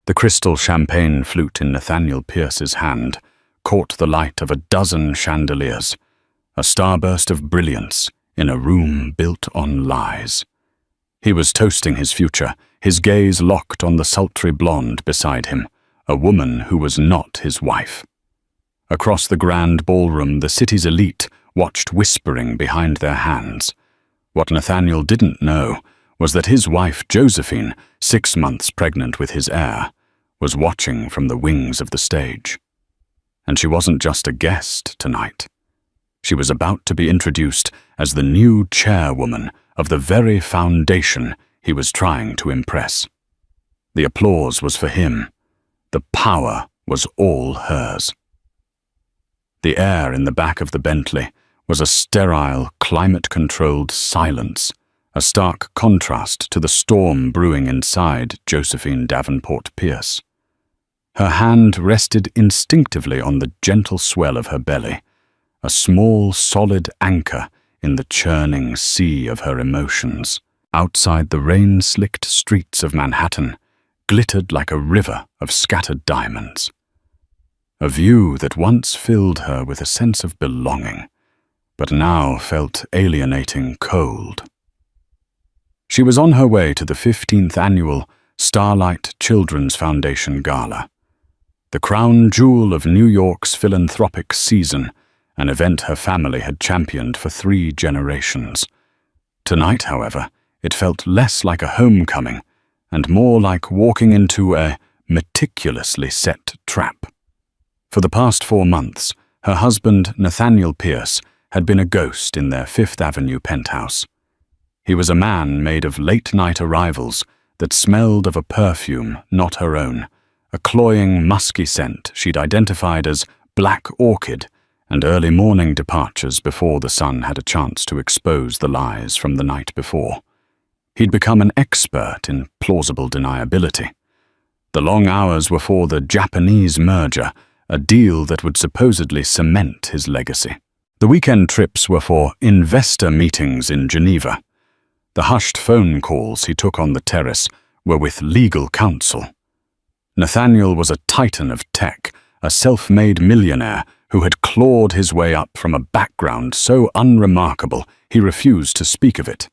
The crystal champagne flute in Nathaniel Pierce's hand caught the light of a dozen chandeliers, a starburst of brilliance in a room built on lies. He was toasting his future, his gaze locked on the sultry blonde beside him, a woman who was not his wife. Across the grand ballroom, the city's elite watched whispering behind their hands. What Nathaniel didn't know was that his wife Josephine, 6 months pregnant with his heir, was watching from the wings of the stage. And she wasn't just a guest tonight. She was about to be introduced as the new chairwoman of the very foundation he was trying to impress. The applause was for him. The power was all hers. The air in the back of the Bentley was a sterile, climate-controlled silence, a stark contrast to the storm brewing inside Josephine Davenport Pierce. Her hand rested instinctively on the gentle swell of her belly, a small, solid anchor in the churning sea of her emotions. Outside, the rain-slicked streets of Manhattan glittered like a river of scattered diamonds. A view that once filled her with a sense of belonging, but now felt alienating cold. She was on her way to the 15th annual Starlight Children's Foundation Gala, the crown jewel of New York's philanthropic season, an event her family had championed for 3 generations. Tonight, however, it felt less like a homecoming and more like walking into a meticulously set trap. For the past 4 months, her husband, Nathaniel Pierce, had been a ghost in their Fifth Avenue penthouse. He was a man made of late-night arrivals that smelled of a perfume not her own, a cloying, musky scent she'd identified as black orchid, and early morning departures before the sun had a chance to expose the lies from the night before. He'd become an expert in plausible deniability. The long hours were for the Japanese merger, a deal that would supposedly cement his legacy. The weekend trips were for investor meetings in Geneva. The hushed phone calls he took on the terrace were with legal counsel. Nathaniel was a titan of tech, a self-made millionaire who had clawed his way up from a background so unremarkable he refused to speak of it.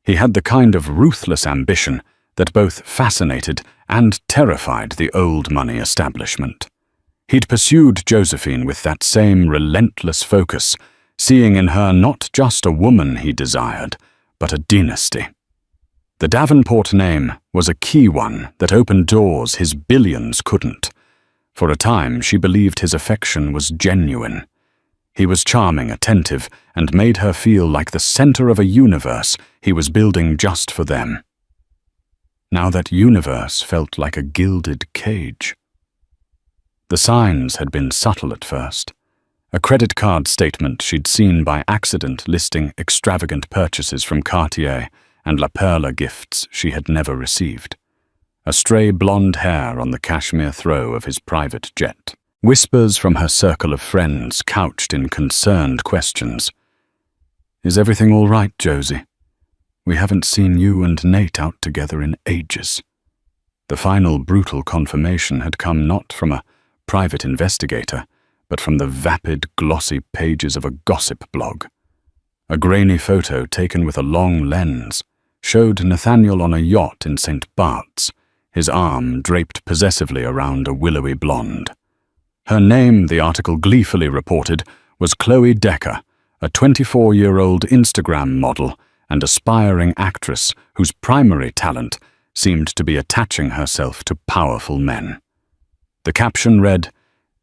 He had the kind of ruthless ambition that both fascinated and terrified the old money establishment. He'd pursued Josephine with that same relentless focus, seeing in her not just a woman he desired, but a dynasty. The Davenport name was a key one that opened doors his billions couldn't. For a time, she believed his affection was genuine. He was charming, attentive, and made her feel like the center of a universe he was building just for them. Now that universe felt like a gilded cage. The signs had been subtle at first. A credit card statement she'd seen by accident listing extravagant purchases from Cartier and La Perla gifts she had never received. A stray blonde hair on the cashmere throw of his private jet. Whispers from her circle of friends couched in concerned questions. "Is everything all right, Josie? We haven't seen you and Nate out together in ages." The final brutal confirmation had come not from a private investigator, but from the vapid, glossy pages of a gossip blog. A grainy photo taken with a long lens showed Nathaniel on a yacht in St. Bart's, his arm draped possessively around a willowy blonde. Her name, the article gleefully reported, was Chloe Decker, a 24-year-old Instagram model and aspiring actress whose primary talent seemed to be attaching herself to powerful men. The caption read,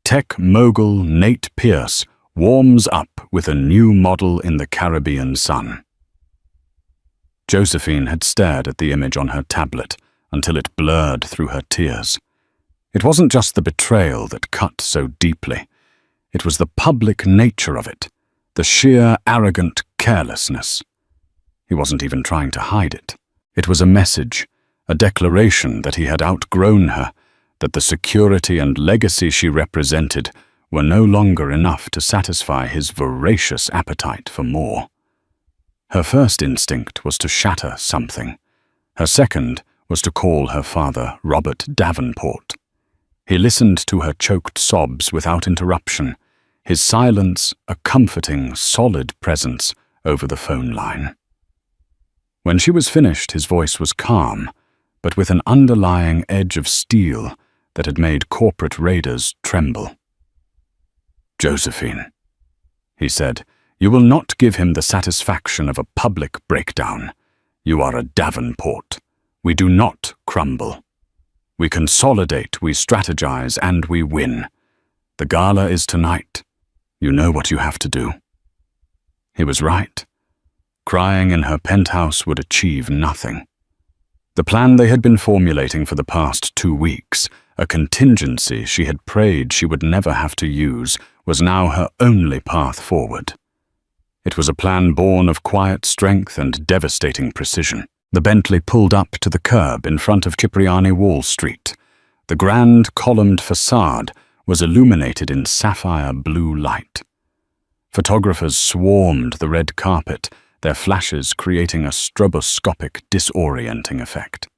"Tech mogul Nate Pierce warms up with a new model in the Caribbean sun." Josephine had stared at the image on her tablet until it blurred through her tears. It wasn't just the betrayal that cut so deeply. It was the public nature of it, the sheer arrogant carelessness. He wasn't even trying to hide it. It was a message, a declaration that he had outgrown her, that the security and legacy she represented were no longer enough to satisfy his voracious appetite for more. Her first instinct was to shatter something. Her second was to call her father Robert Davenport. He listened to her choked sobs without interruption, his silence a comforting, solid presence over the phone line. When she was finished, his voice was calm, but with an underlying edge of steel that had made corporate raiders tremble. "Josephine," he said, "you will not give him the satisfaction of a public breakdown. You are a Davenport. We do not crumble. We consolidate, we strategize, and we win. The gala is tonight. You know what you have to do." He was right. Crying in her penthouse would achieve nothing. The plan they had been formulating for the past 2 weeks, a contingency she had prayed she would never have to use, was now her only path forward. It was a plan born of quiet strength and devastating precision. The Bentley pulled up to the curb in front of Cipriani Wall Street. The grand columned facade was illuminated in sapphire blue light. Photographers swarmed the red carpet, their flashes creating a stroboscopic, disorienting effect.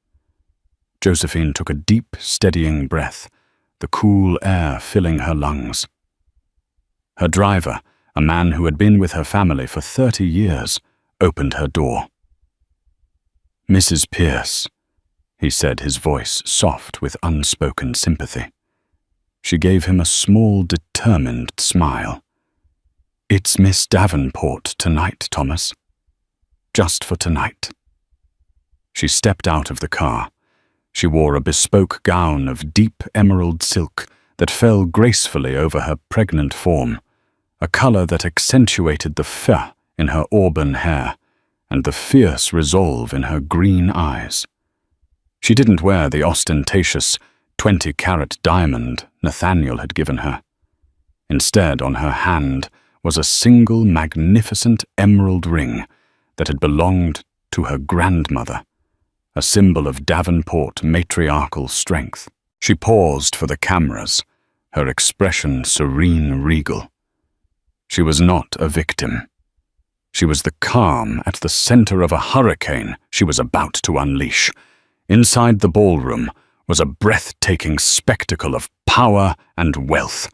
Josephine took a deep, steadying breath, the cool air filling her lungs. Her driver, a man who had been with her family for 30 years, opened her door. "Mrs. Pierce," he said, his voice soft with unspoken sympathy. She gave him a small, determined smile. "It's Miss Davenport tonight, Thomas. Just for tonight." She stepped out of the car. She wore a bespoke gown of deep emerald silk that fell gracefully over her pregnant form, a color that accentuated the feu in her auburn hair and the fierce resolve in her green eyes. She didn't wear the ostentatious 20-carat diamond Nathaniel had given her. Instead, on her hand was a single magnificent emerald ring that had belonged to her grandmother, a symbol of Davenport matriarchal strength. She paused for the cameras, her expression serene, regal. She was not a victim. She was the calm at the center of a hurricane she was about to unleash. Inside the ballroom was a breathtaking spectacle of power and wealth.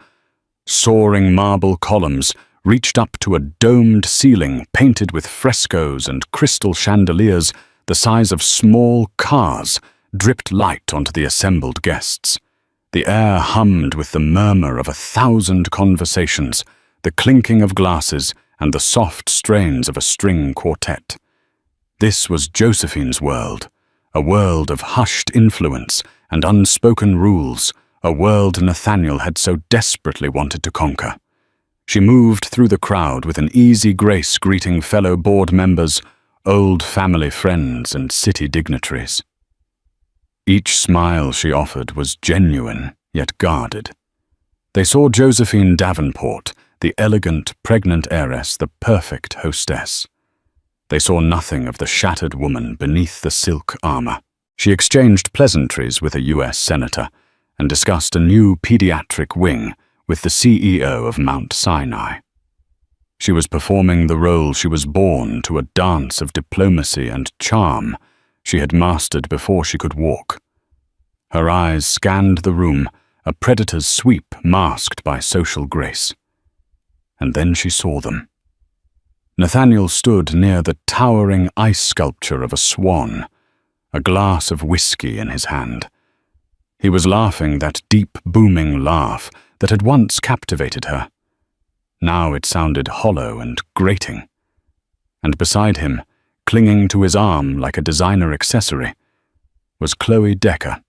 Soaring marble columns reached up to a domed ceiling painted with frescoes, and crystal chandeliers the size of small cars dripped light onto the assembled guests. The air hummed with the murmur of 1,000 conversations, the clinking of glasses, and the soft strains of a string quartet. This was Josephine's world, a world of hushed influence and unspoken rules, a world Nathaniel had so desperately wanted to conquer. She moved through the crowd with an easy grace, greeting fellow board members, old family friends, and city dignitaries. Each smile she offered was genuine, yet guarded. They saw Josephine Davenport, the elegant, pregnant heiress, the perfect hostess. They saw nothing of the shattered woman beneath the silk armor. She exchanged pleasantries with a U.S. senator and discussed a new pediatric wing with the CEO of Mount Sinai. She was performing the role she was born to, a dance of diplomacy and charm she had mastered before she could walk. Her eyes scanned the room, a predator's sweep masked by social grace. And then she saw them. Nathaniel stood near the towering ice sculpture of a swan, a glass of whiskey in his hand. He was laughing that deep, booming laugh that had once captivated her. Now it sounded hollow and grating. And beside him, clinging to his arm like a designer accessory, was Chloe Decker.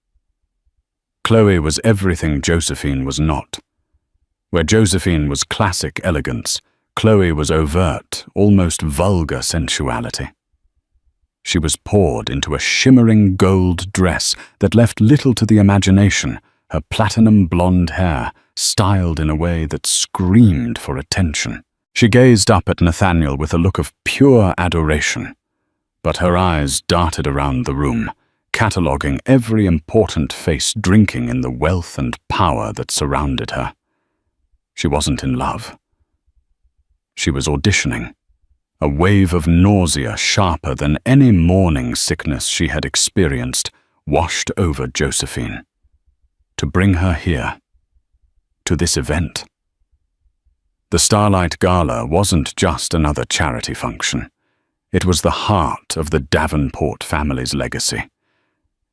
Chloe was everything Josephine was not. Where Josephine was classic elegance, Chloe was overt, almost vulgar sensuality. She was poured into a shimmering gold dress that left little to the imagination, her platinum blonde hair styled in a way that screamed for attention. She gazed up at Nathaniel with a look of pure adoration, but her eyes darted around the room, cataloguing every important face drinking in the wealth and power that surrounded her. She wasn't in love. She was auditioning. A wave of nausea sharper than any morning sickness she had experienced washed over Josephine. to bring her here, to this event. The Starlight Gala wasn't just another charity function. It was the heart of the Davenport family's legacy.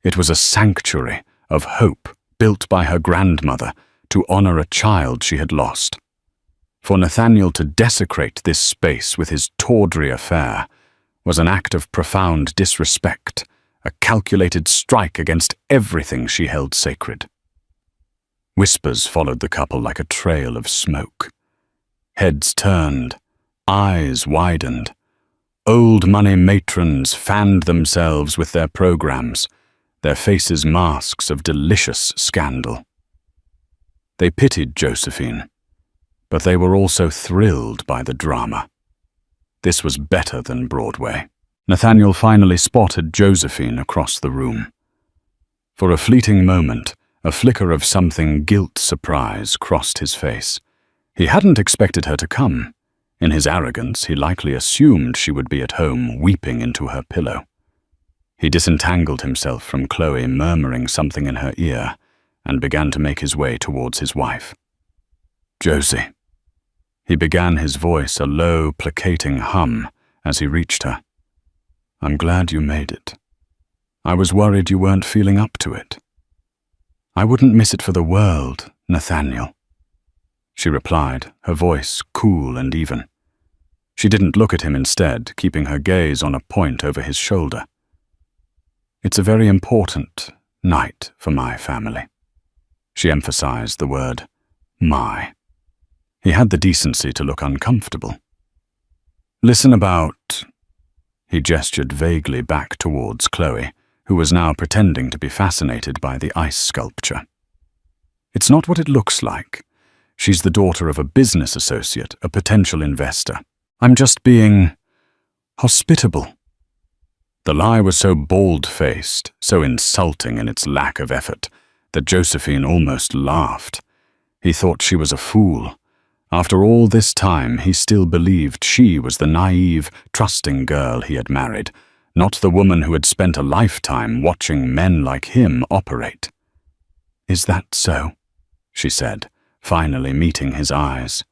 It was a sanctuary of hope built by her grandmother to honor a child she had lost. For Nathaniel to desecrate this space with his tawdry affair was an act of profound disrespect, a calculated strike against everything she held sacred. Whispers followed the couple like a trail of smoke. Heads turned, eyes widened. Old money matrons fanned themselves with their programs, their faces masks of delicious scandal. They pitied Josephine, but they were also thrilled by the drama. This was better than Broadway. Nathaniel finally spotted Josephine across the room. For a fleeting moment, a flicker of something guilt surprise crossed his face. He hadn't expected her to come. In his arrogance, he likely assumed she would be at home weeping into her pillow. He disentangled himself from Chloe murmuring something in her ear and began to make his way towards his wife. "Josie." He began, his voice a low, placating hum as he reached her. "I'm glad you made it. I was worried you weren't feeling up to it." "I wouldn't miss it for the world, Nathaniel," she replied, her voice cool and even. She didn't look at him instead, keeping her gaze on a point over his shoulder. "It's a very important night for my family." She emphasized the word my. He had the decency to look uncomfortable. "Listen about—" He gestured vaguely back towards Chloe, who was now pretending to be fascinated by the ice sculpture. "It's not what it looks like. She's the daughter of a business associate, a potential investor. I'm just being hospitable." The lie was so bald-faced, so insulting in its lack of effort, that Josephine almost laughed. He thought she was a fool. After all this time, he still believed she was the naive, trusting girl he had married, not the woman who had spent a lifetime watching men like him operate. "Is that so?" she said, finally meeting his eyes.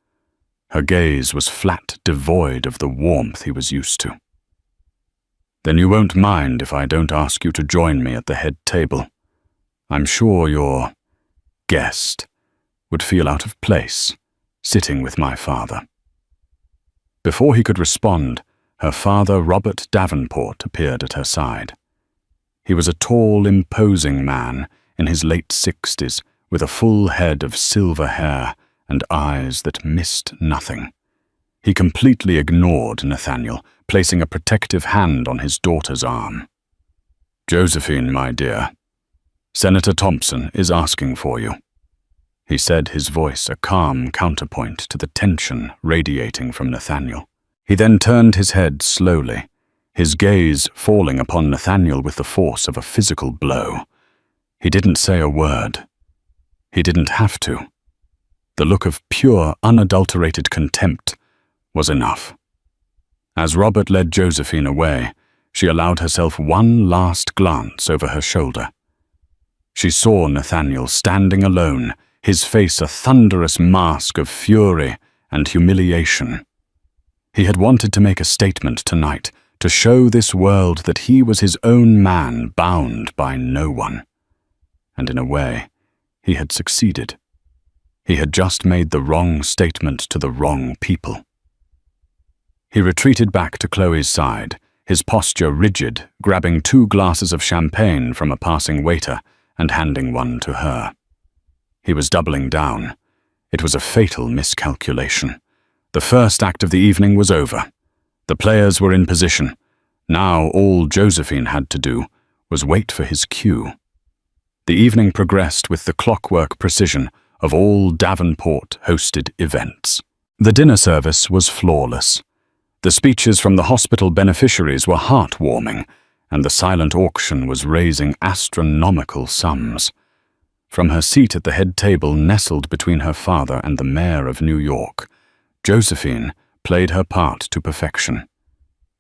Her gaze was flat, devoid of the warmth he was used to. "Then you won't mind if I don't ask you to join me at the head table. I'm sure your guest would feel out of place, sitting with my father." Before he could respond, her father, Robert Davenport, appeared at her side. He was a tall, imposing man in his late 60s, with a full head of silver hair and eyes that missed nothing. He completely ignored Nathaniel, placing a protective hand on his daughter's arm. "Josephine, my dear, Senator Thompson is asking for you," he said, his voice a calm counterpoint to the tension radiating from Nathaniel. He then turned his head slowly, his gaze falling upon Nathaniel with the force of a physical blow. He didn't say a word. He didn't have to. The look of pure, unadulterated contempt was enough. As Robert led Josephine away, she allowed herself one last glance over her shoulder. She saw Nathaniel standing alone, his face a thunderous mask of fury and humiliation. He had wanted to make a statement tonight, to show this world that he was his own man, bound by no one. And in a way, he had succeeded. He had just made the wrong statement to the wrong people. He retreated back to Chloe's side, his posture rigid, grabbing 2 glasses of champagne from a passing waiter and handing one to her. He was doubling down. It was a fatal miscalculation. The first act of the evening was over. The players were in position. Now all Josephine had to do was wait for his cue. The evening progressed with the clockwork precision of all Davenport-hosted events. The dinner service was flawless. The speeches from the hospital beneficiaries were heartwarming, and the silent auction was raising astronomical sums. From her seat at the head table nestled between her father and the mayor of New York, Josephine played her part to perfection.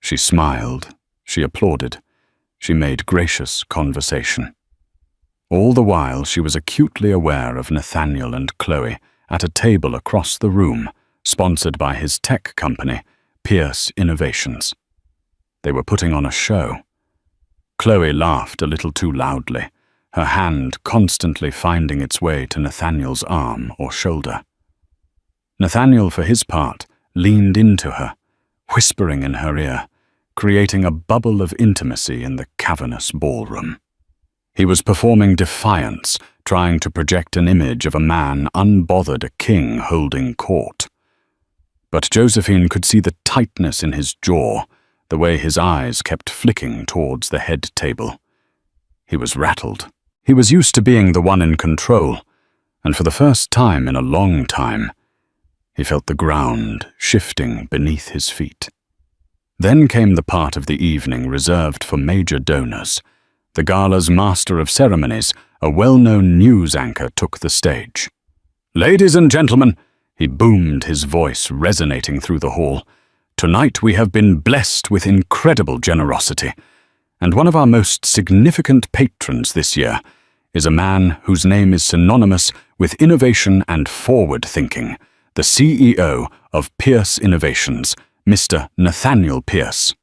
She smiled, she applauded, she made gracious conversation. All the while she was acutely aware of Nathaniel and Chloe at a table across the room, sponsored by his tech company, Pierce Innovations. They were putting on a show. Chloe laughed a little too loudly, her hand constantly finding its way to Nathaniel's arm or shoulder. Nathaniel, for his part, leaned into her, whispering in her ear, creating a bubble of intimacy in the cavernous ballroom. He was performing defiance, trying to project an image of a man unbothered, a king holding court. But Josephine could see the tightness in his jaw, the way his eyes kept flicking towards the head table. He was rattled. He was used to being the one in control, and for the first time in a long time, he felt the ground shifting beneath his feet. Then came the part of the evening reserved for major donors. The Gala's master of ceremonies, a well-known news anchor, took the stage. "Ladies and gentlemen," he boomed, his voice resonating through the hall, "tonight we have been blessed with incredible generosity, and one of our most significant patrons this year is a man whose name is synonymous with innovation and forward-thinking, the CEO of Pierce Innovations, Mr. Nathaniel Pierce."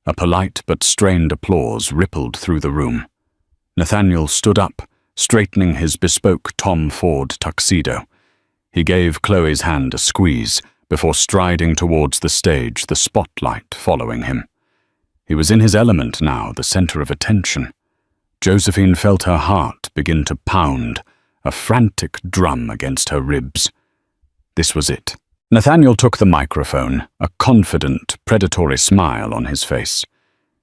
A polite but strained applause rippled through the room. Nathaniel stood up, straightening his bespoke Tom Ford tuxedo. He gave Chloe's hand a squeeze before striding towards the stage, the spotlight following him. He was in his element now, the center of attention. Josephine felt her heart begin to pound, a frantic drum against her ribs. This was it. Nathaniel took the microphone, a confident, predatory smile on his face.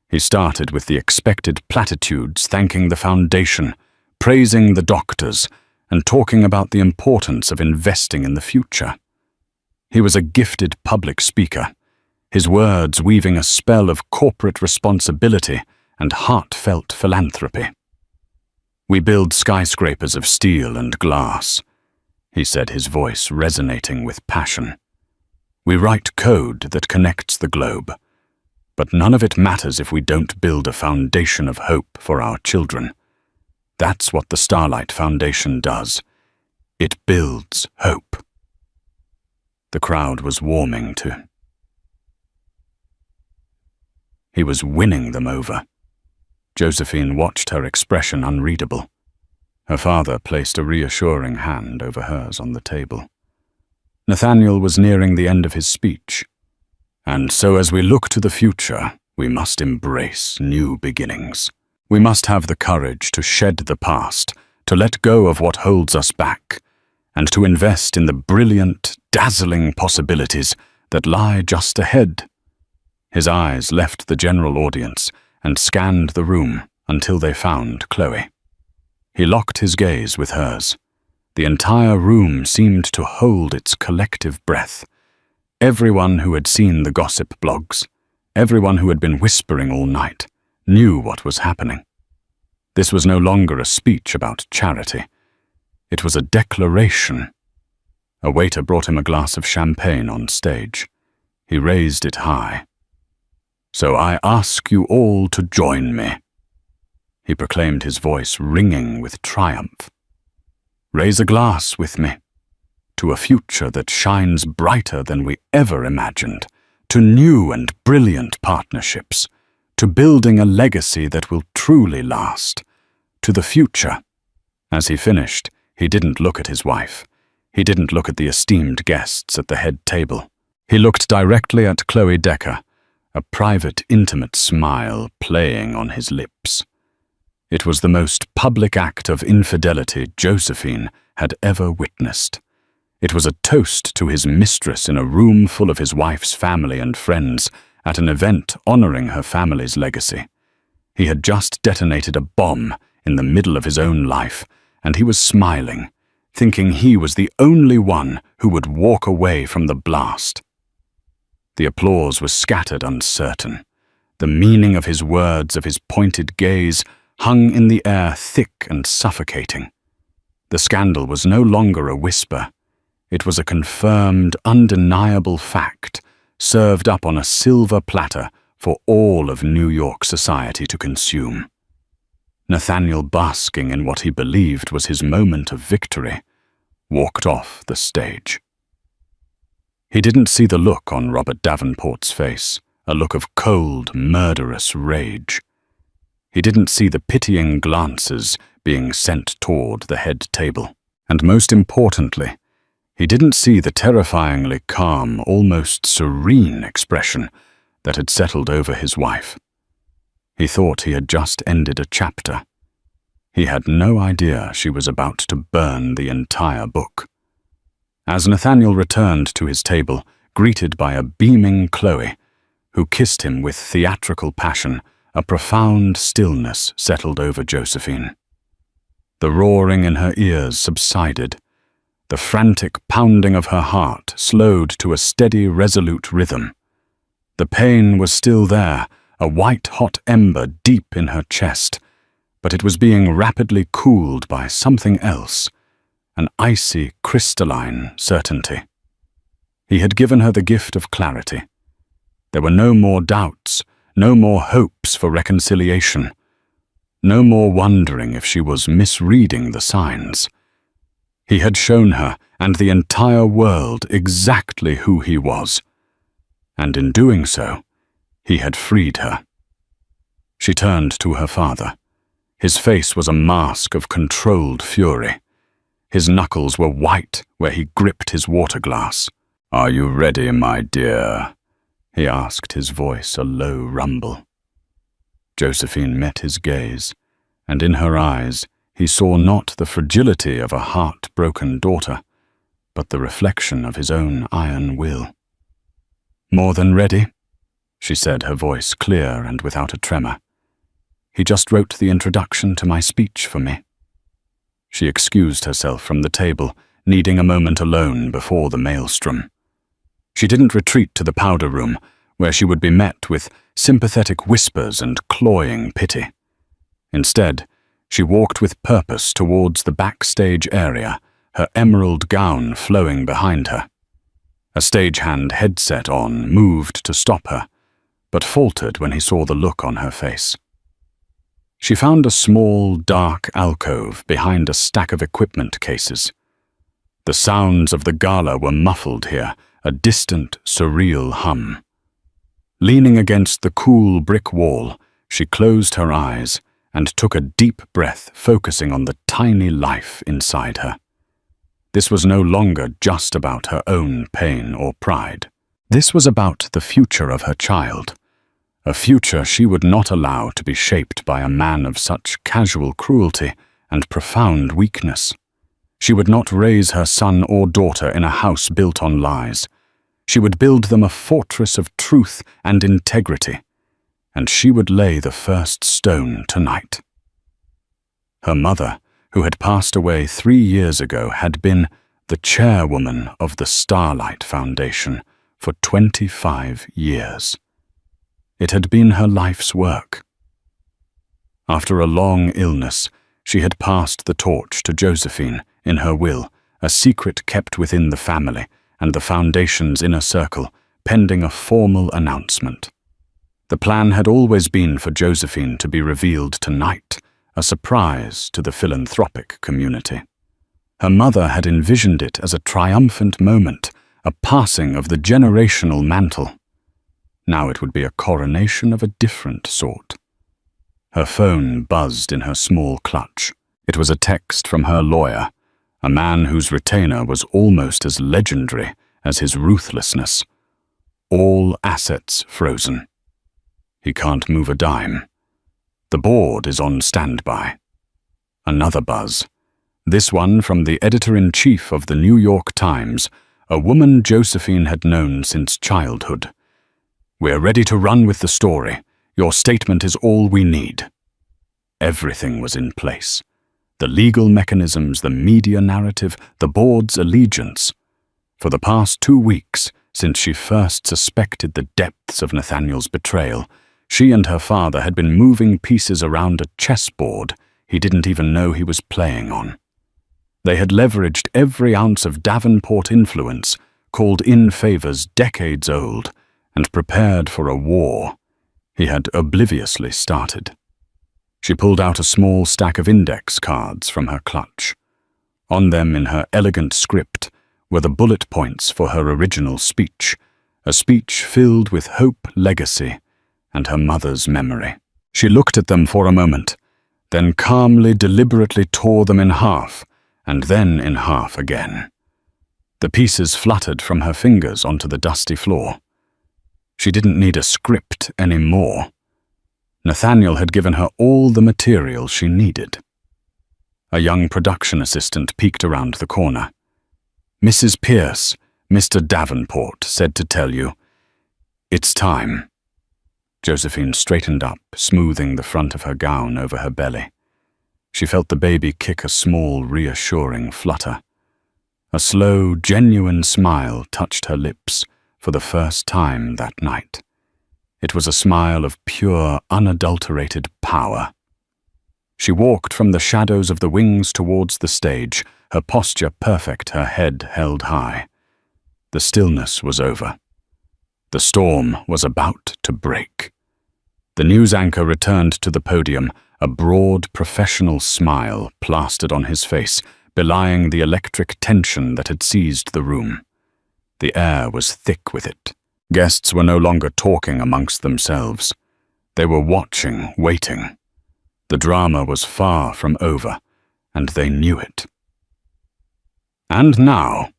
He started with the expected platitudes, thanking the foundation, praising the doctors, and talking about the importance of investing in the future. He was a gifted public speaker, his words weaving a spell of corporate responsibility and heartfelt philanthropy. "We build skyscrapers of steel and glass," he said, his voice resonating with passion. "We write code that connects the globe, but none of it matters if we don't build a foundation of hope for our children. That's what the Starlight Foundation does. It builds hope." The crowd was warming too. He was winning them over. Josephine watched her expression unreadable. Her father placed a reassuring hand over hers on the table. Nathaniel was nearing the end of his speech. "And so as we look to the future, we must embrace new beginnings. We must have the courage to shed the past, to let go of what holds us back, and to invest in the brilliant, dazzling possibilities that lie just ahead." His eyes left the general audience and scanned the room until they found Chloe. He locked his gaze with hers. The entire room seemed to hold its collective breath. Everyone who had seen the gossip blogs, everyone who had been whispering all night, knew what was happening. This was no longer a speech about charity. It was a declaration. A waiter brought him a glass of champagne on stage. He raised it high. "So I ask you all to join me," he proclaimed, his voice ringing with triumph. "Raise a glass with me to a future that shines brighter than we ever imagined, to new and brilliant partnerships, to building a legacy that will truly last, to the future." As he finished, he didn't look at his wife. He didn't look at the esteemed guests at the head table. He looked directly at Chloe Decker, a private, intimate smile playing on his lips. It was the most public act of infidelity Josephine had ever witnessed. It was a toast to his mistress in a room full of his wife's family and friends at an event honoring her family's legacy. He had just detonated a bomb in the middle of his own life, and he was smiling, thinking he was the only one who would walk away from the blast. The applause was scattered, uncertain. The meaning of his words, of his pointed gaze, hung in the air thick and suffocating. The scandal was no longer a whisper. It was a confirmed, undeniable fact, served up on a silver platter for all of New York society to consume. Nathaniel, basking in what he believed was his moment of victory, walked off the stage. He didn't see the look on Robert Davenport's face, a look of cold, murderous rage. He didn't see the pitying glances being sent toward the head table. And most importantly, he didn't see the terrifyingly calm, almost serene expression that had settled over his wife. He thought he had just ended a chapter. He had no idea she was about to burn the entire book. As Nathaniel returned to his table, greeted by a beaming Chloe, who kissed him with theatrical passion, a profound stillness settled over Josephine. The roaring in her ears subsided. The frantic pounding of her heart slowed to a steady, resolute rhythm. The pain was still there, a white-hot ember deep in her chest, but it was being rapidly cooled by something else, an icy, crystalline certainty. He had given her the gift of clarity. There were no more doubts, no more hopes for reconciliation, no more wondering if she was misreading the signs. He had shown her and the entire world exactly who he was, and in doing so, he had freed her. She turned to her father. His face was a mask of controlled fury. His knuckles were white where he gripped his water glass. "Are you ready, my dear?" he asked, his voice a low rumble. Josephine met his gaze, and in her eyes he saw not the fragility of a heart-broken daughter, but the reflection of his own iron will. "More than ready," she said, her voice clear and without a tremor. "He just wrote the introduction to my speech for me." She excused herself from the table, needing a moment alone before the maelstrom. She didn't retreat to the powder room, where she would be met with sympathetic whispers and cloying pity. Instead, she walked with purpose towards the backstage area, her emerald gown flowing behind her. A stagehand headset on moved to stop her, but faltered when he saw the look on her face. She found a small, dark alcove behind a stack of equipment cases. The sounds of the gala were muffled here, a distant, surreal hum. Leaning against the cool brick wall, she closed her eyes and took a deep breath, focusing on the tiny life inside her. This was no longer just about her own pain or pride. This was about the future of her child, a future she would not allow to be shaped by a man of such casual cruelty and profound weakness. She would not raise her son or daughter in a house built on lies. She would build them a fortress of truth and integrity, and she would lay the first stone tonight. Her mother, who had passed away 3 years ago, had been the chairwoman of the Starlight Foundation for 25 years. It had been her life's work. After a long illness, she had passed the torch to Josephine in her will, a secret kept within the family and the Foundation's inner circle, pending a formal announcement. The plan had always been for Josephine to be revealed tonight, a surprise to the philanthropic community. Her mother had envisioned it as a triumphant moment, a passing of the generational mantle. Now it would be a coronation of a different sort. Her phone buzzed in her small clutch. It was a text from her lawyer, a man whose retainer was almost as legendary as his ruthlessness. All assets frozen. He can't move a dime. The board is on standby. Another buzz. This one from the editor-in-chief of the New York Times, a woman Josephine had known since childhood. "We're ready to run with the story. Your statement is all we need." Everything was in place. The legal mechanisms, the media narrative, the board's allegiance. For the past 2 weeks, since she first suspected the depths of Nathaniel's betrayal, she and her father had been moving pieces around a chessboard he didn't even know he was playing on. They had leveraged every ounce of Davenport influence, called in favors decades old, and prepared for a war he had obliviously started. She pulled out a small stack of index cards from her clutch. On them, in her elegant script, were the bullet points for her original speech, a speech filled with hope, legacy, and her mother's memory. She looked at them for a moment, then calmly, deliberately tore them in half, and then in half again. The pieces fluttered from her fingers onto the dusty floor. She didn't need a script anymore. Nathaniel had given her all the material she needed. A young production assistant peeked around the corner. "Mrs. Pierce, Mr. Davenport said to tell you. It's time." Josephine straightened up, smoothing the front of her gown over her belly. She felt the baby kick a small, reassuring flutter. A slow, genuine smile touched her lips for the first time that night. It was a smile of pure, unadulterated power. She walked from the shadows of the wings towards the stage, her posture perfect, her head held high. The stillness was over. The storm was about to break. The news anchor returned to the podium, a broad, professional smile plastered on his face, belying the electric tension that had seized the room. The air was thick with it. Guests were no longer talking amongst themselves. They were watching, waiting. The drama was far from over, and they knew it. "And now,"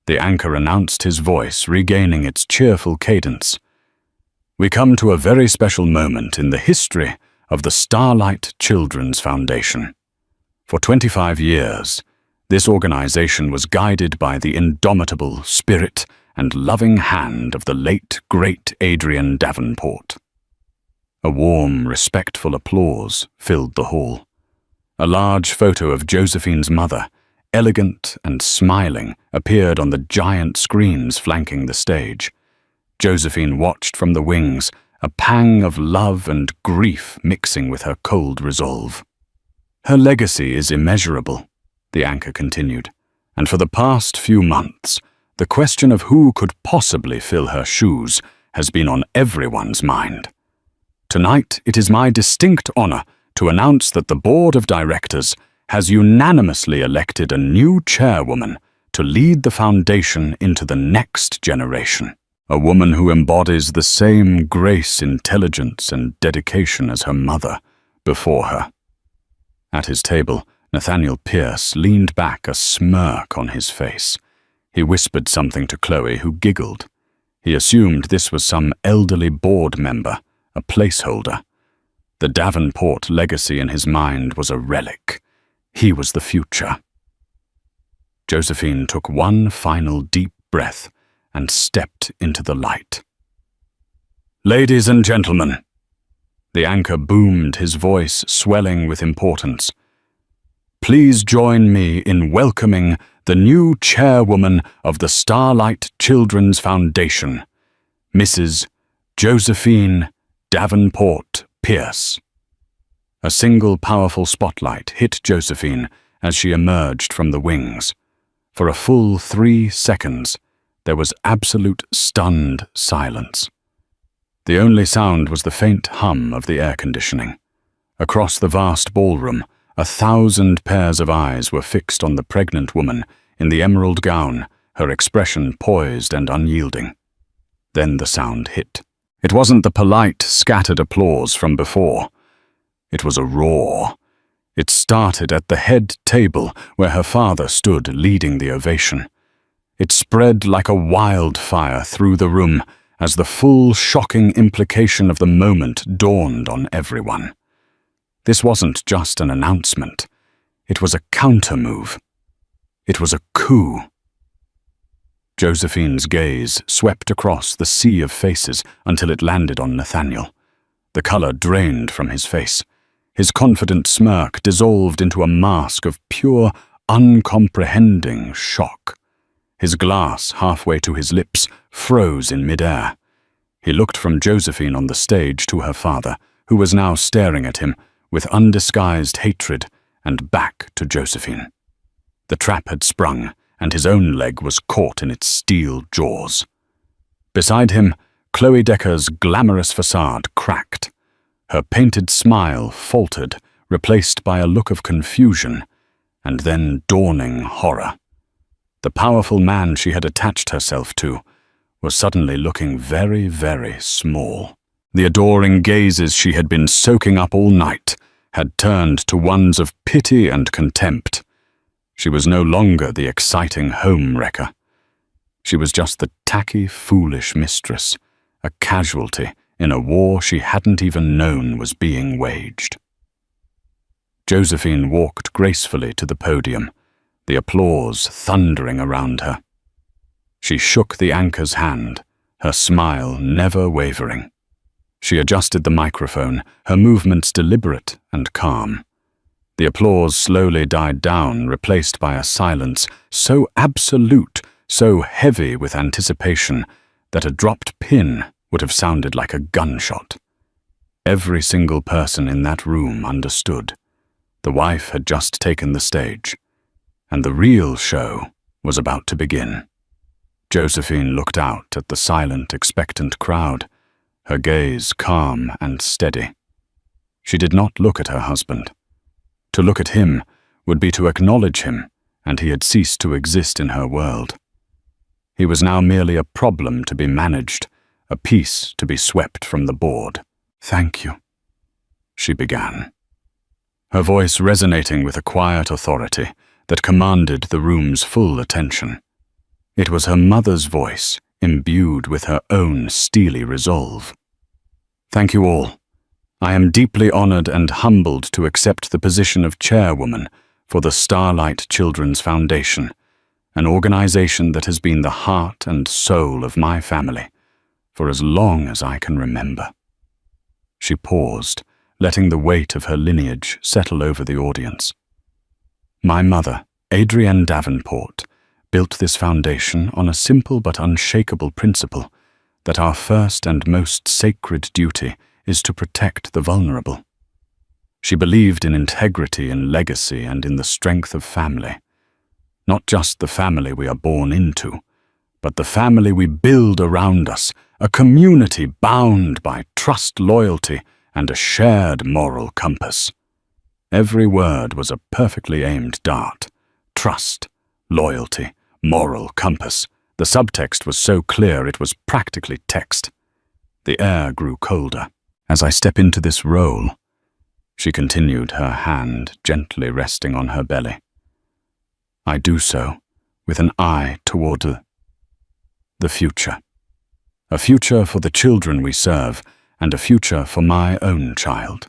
the anchor announced, his voice regaining its cheerful cadence, "we come to a very special moment in the history of the Starlight Children's Foundation. For 25 years, this organization was guided by the indomitable spirit and loving hand of the late, great Adrian Davenport." A warm, respectful applause filled the hall. A large photo of Josephine's mother, elegant and smiling, appeared on the giant screens flanking the stage. Josephine watched from the wings, a pang of love and grief mixing with her cold resolve. "Her legacy is immeasurable," the anchor continued, "and for the past few months, the question of who could possibly fill her shoes has been on everyone's mind. Tonight, it is my distinct honor to announce that the Board of Directors has unanimously elected a new chairwoman to lead the foundation into the next generation. A woman who embodies the same grace, intelligence, and dedication as her mother before her." At his table, Nathaniel Pierce leaned back, a smirk on his face. He whispered something to Chloe, who giggled. He assumed this was some elderly board member, a placeholder. The Davenport legacy in his mind was a relic. He was the future. Josephine took one final deep breath and stepped into the light. "Ladies and gentlemen," the anchor boomed, his voice swelling with importance, "please join me in welcoming the new chairwoman of the Starlight Children's Foundation, Mrs. Josephine Davenport Pierce." A single powerful spotlight hit Josephine as she emerged from the wings. For a full 3 seconds, there was absolute stunned silence. The only sound was the faint hum of the air conditioning. Across the vast ballroom, 1,000 pairs of eyes were fixed on the pregnant woman in the emerald gown, her expression poised and unyielding. Then the sound hit. It wasn't the polite, scattered applause from before. It was a roar. It started at the head table where her father stood leading the ovation. It spread like a wildfire through the room as the full, shocking implication of the moment dawned on everyone. This wasn't just an announcement. It was a counter-move. It was a coup. Josephine's gaze swept across the sea of faces until it landed on Nathaniel. The color drained from his face. His confident smirk dissolved into a mask of pure, uncomprehending shock. His glass, halfway to his lips, froze in midair. He looked from Josephine on the stage to her father, who was now staring at him with undisguised hatred, and back to Josephine. The trap had sprung, and his own leg was caught in its steel jaws. Beside him, Chloe Decker's glamorous facade cracked. Her painted smile faltered, replaced by a look of confusion, and then dawning horror. The powerful man she had attached herself to was suddenly looking very, very small. The adoring gazes she had been soaking up all night had turned to ones of pity and contempt. She was no longer the exciting home wrecker. She was just the tacky, foolish mistress, a casualty in a war she hadn't even known was being waged. Josephine walked gracefully to the podium, the applause thundering around her. She shook the anchor's hand, her smile never wavering. She adjusted the microphone, her movements deliberate and calm. The applause slowly died down, replaced by a silence so absolute, so heavy with anticipation, that a dropped pin would have sounded like a gunshot. Every single person in that room understood. The wife had just taken the stage, and the real show was about to begin. Josephine looked out at the silent, expectant crowd, her gaze calm and steady. She did not look at her husband. To look at him would be to acknowledge him, and he had ceased to exist in her world. He was now merely a problem to be managed, a piece to be swept from the board. "Thank you," she began, her voice resonating with a quiet authority that commanded the room's full attention. It was her mother's voice, imbued with her own steely resolve. "Thank you all. I am deeply honored and humbled to accept the position of chairwoman for the Starlight Children's Foundation, an organization that has been the heart and soul of my family for as long as I can remember." She paused, letting the weight of her lineage settle over the audience. "My mother, Adrienne Davenport, built this foundation on a simple but unshakable principle that our first and most sacred duty is to protect the vulnerable. She believed in integrity in legacy and in the strength of family. Not just the family we are born into, but the family we build around us, a community bound by trust, loyalty, and a shared moral compass." Every word was a perfectly aimed dart. Trust, loyalty, moral compass. The subtext was so clear it was practically text. The air grew colder. "As I step into this role," she continued, her hand gently resting on her belly, "I do so with an eye toward the future. A future for the children we serve, and a future for my own child.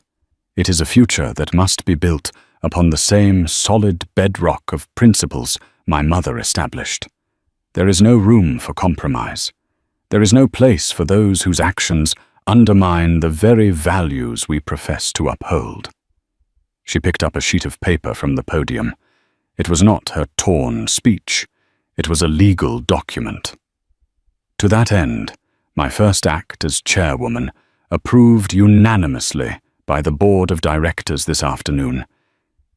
It is a future that must be built upon the same solid bedrock of principles my mother established. There is no room for compromise. There is no place for those whose actions undermine the very values we profess to uphold." She picked up a sheet of paper from the podium. It was not her torn speech. It was a legal document. "To that end, my first act as chairwoman, approved unanimously by the board of directors this afternoon,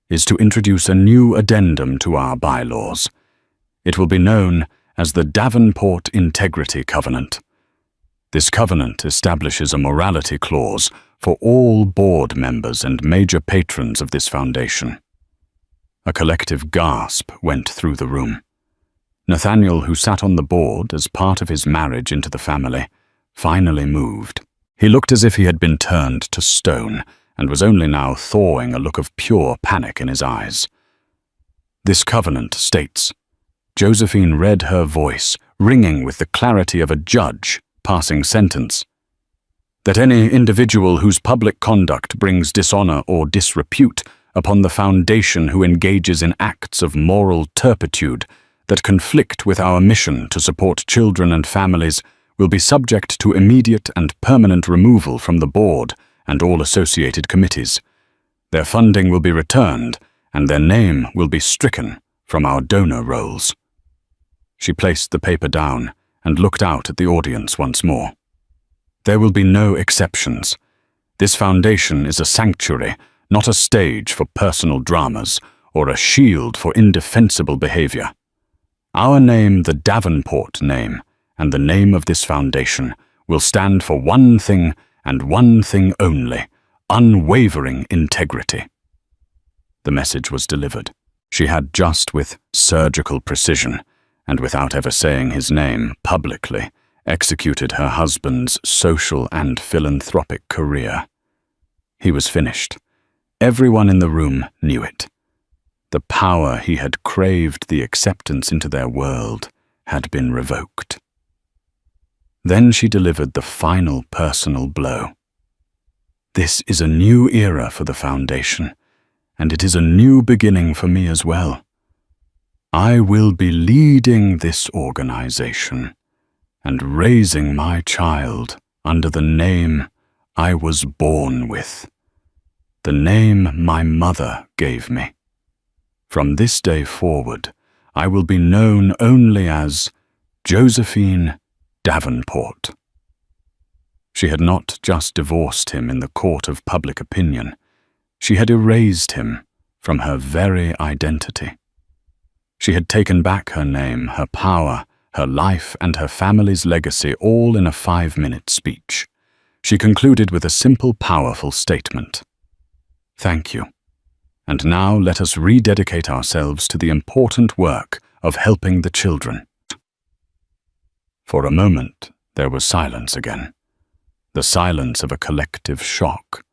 is to introduce a new addendum to our bylaws. It will be known as the Davenport Integrity Covenant. This covenant establishes a morality clause for all board members and major patrons of this foundation." A collective gasp went through the room. Nathaniel, who sat on the board as part of his marriage into the family, finally moved. He looked as if he had been turned to stone and was only now thawing a look of pure panic in his eyes. "This covenant states," Josephine read her voice, ringing with the clarity of a judge passing sentence, "that any individual whose public conduct brings dishonor or disrepute upon the foundation who engages in acts of moral turpitude that conflict with our mission to support children and families will be subject to immediate and permanent removal from the board and all associated committees. Their funding will be returned, and their name will be stricken from our donor rolls." She placed the paper down and looked out at the audience once more. "There will be no exceptions. This foundation is a sanctuary, not a stage for personal dramas or a shield for indefensible behavior. Our name, the Davenport name, and the name of this foundation will stand for one thing and one thing only: unwavering integrity. The message was delivered. She had just with surgical precision, and without ever saying his name publicly, executed her husband's social and philanthropic career. He was finished. Everyone in the room knew it. The power he had craved the acceptance into their world had been revoked. Then she delivered the final personal blow. This is a new era for the Foundation, and it is a new beginning for me as well. I will be leading this organization and raising my child under the name I was born with, the name my mother gave me. From this day forward, I will be known only as Josephine Davenport. She had not just divorced him in the court of public opinion. She had erased him from her very identity. She had taken back her name, her power, her life, and her family's legacy all in a 5-minute speech. She concluded with a simple, powerful statement. Thank you. And now let us rededicate ourselves to the important work of helping the children. For a moment, there was silence again. The silence of a collective shock.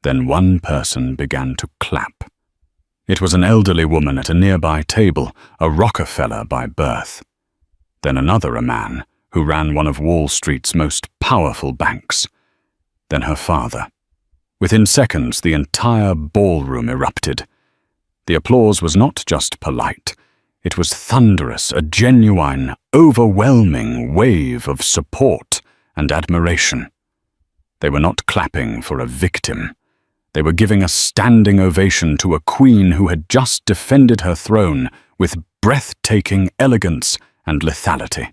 Then one person began to clap. It was an elderly woman at a nearby table, a Rockefeller by birth. Then another, a man who ran one of Wall Street's most powerful banks. Then her father. Within seconds, the entire ballroom erupted. The applause was not just polite. It was thunderous, a genuine, overwhelming wave of support and admiration. They were not clapping for a victim. They were giving a standing ovation to a queen who had just defended her throne with breathtaking elegance and lethality.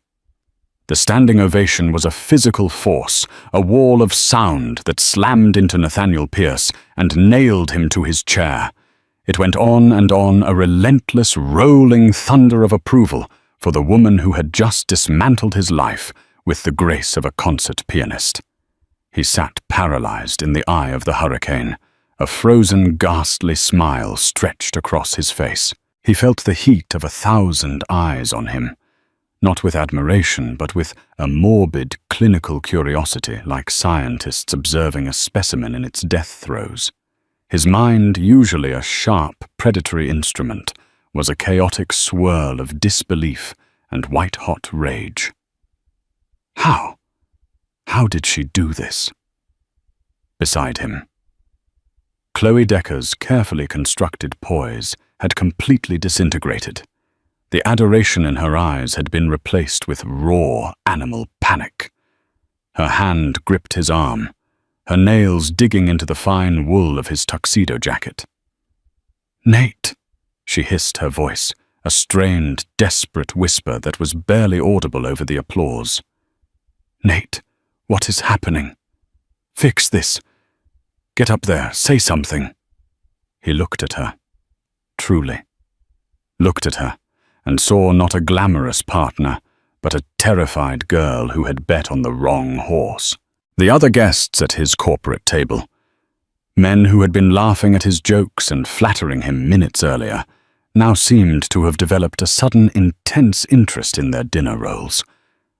The standing ovation was a physical force, a wall of sound that slammed into Nathaniel Pierce and nailed him to his chair. It went on and on, a relentless, rolling thunder of approval for the woman who had just dismantled his life with the grace of a concert pianist. He sat paralyzed in the eye of the hurricane. A frozen, ghastly smile stretched across his face. He felt the heat of 1,000 eyes on him, not with admiration, but with a morbid, clinical curiosity, like scientists observing a specimen in its death throes. His mind, usually a sharp, predatory instrument, was a chaotic swirl of disbelief and white-hot rage. How? How did she do this? Beside him, Chloe Decker's carefully constructed poise had completely disintegrated. The adoration in her eyes had been replaced with raw animal panic. Her hand gripped his arm, her nails digging into the fine wool of his tuxedo jacket. "Nate," she hissed, her voice, a strained, desperate whisper that was barely audible over the applause. "Nate, what is happening? Fix this. Get up there, say something." He looked at her. Truly. Looked at her, and saw not a glamorous partner, but a terrified girl who had bet on the wrong horse. The other guests at his corporate table, men who had been laughing at his jokes and flattering him minutes earlier, now seemed to have developed a sudden intense interest in their dinner rolls.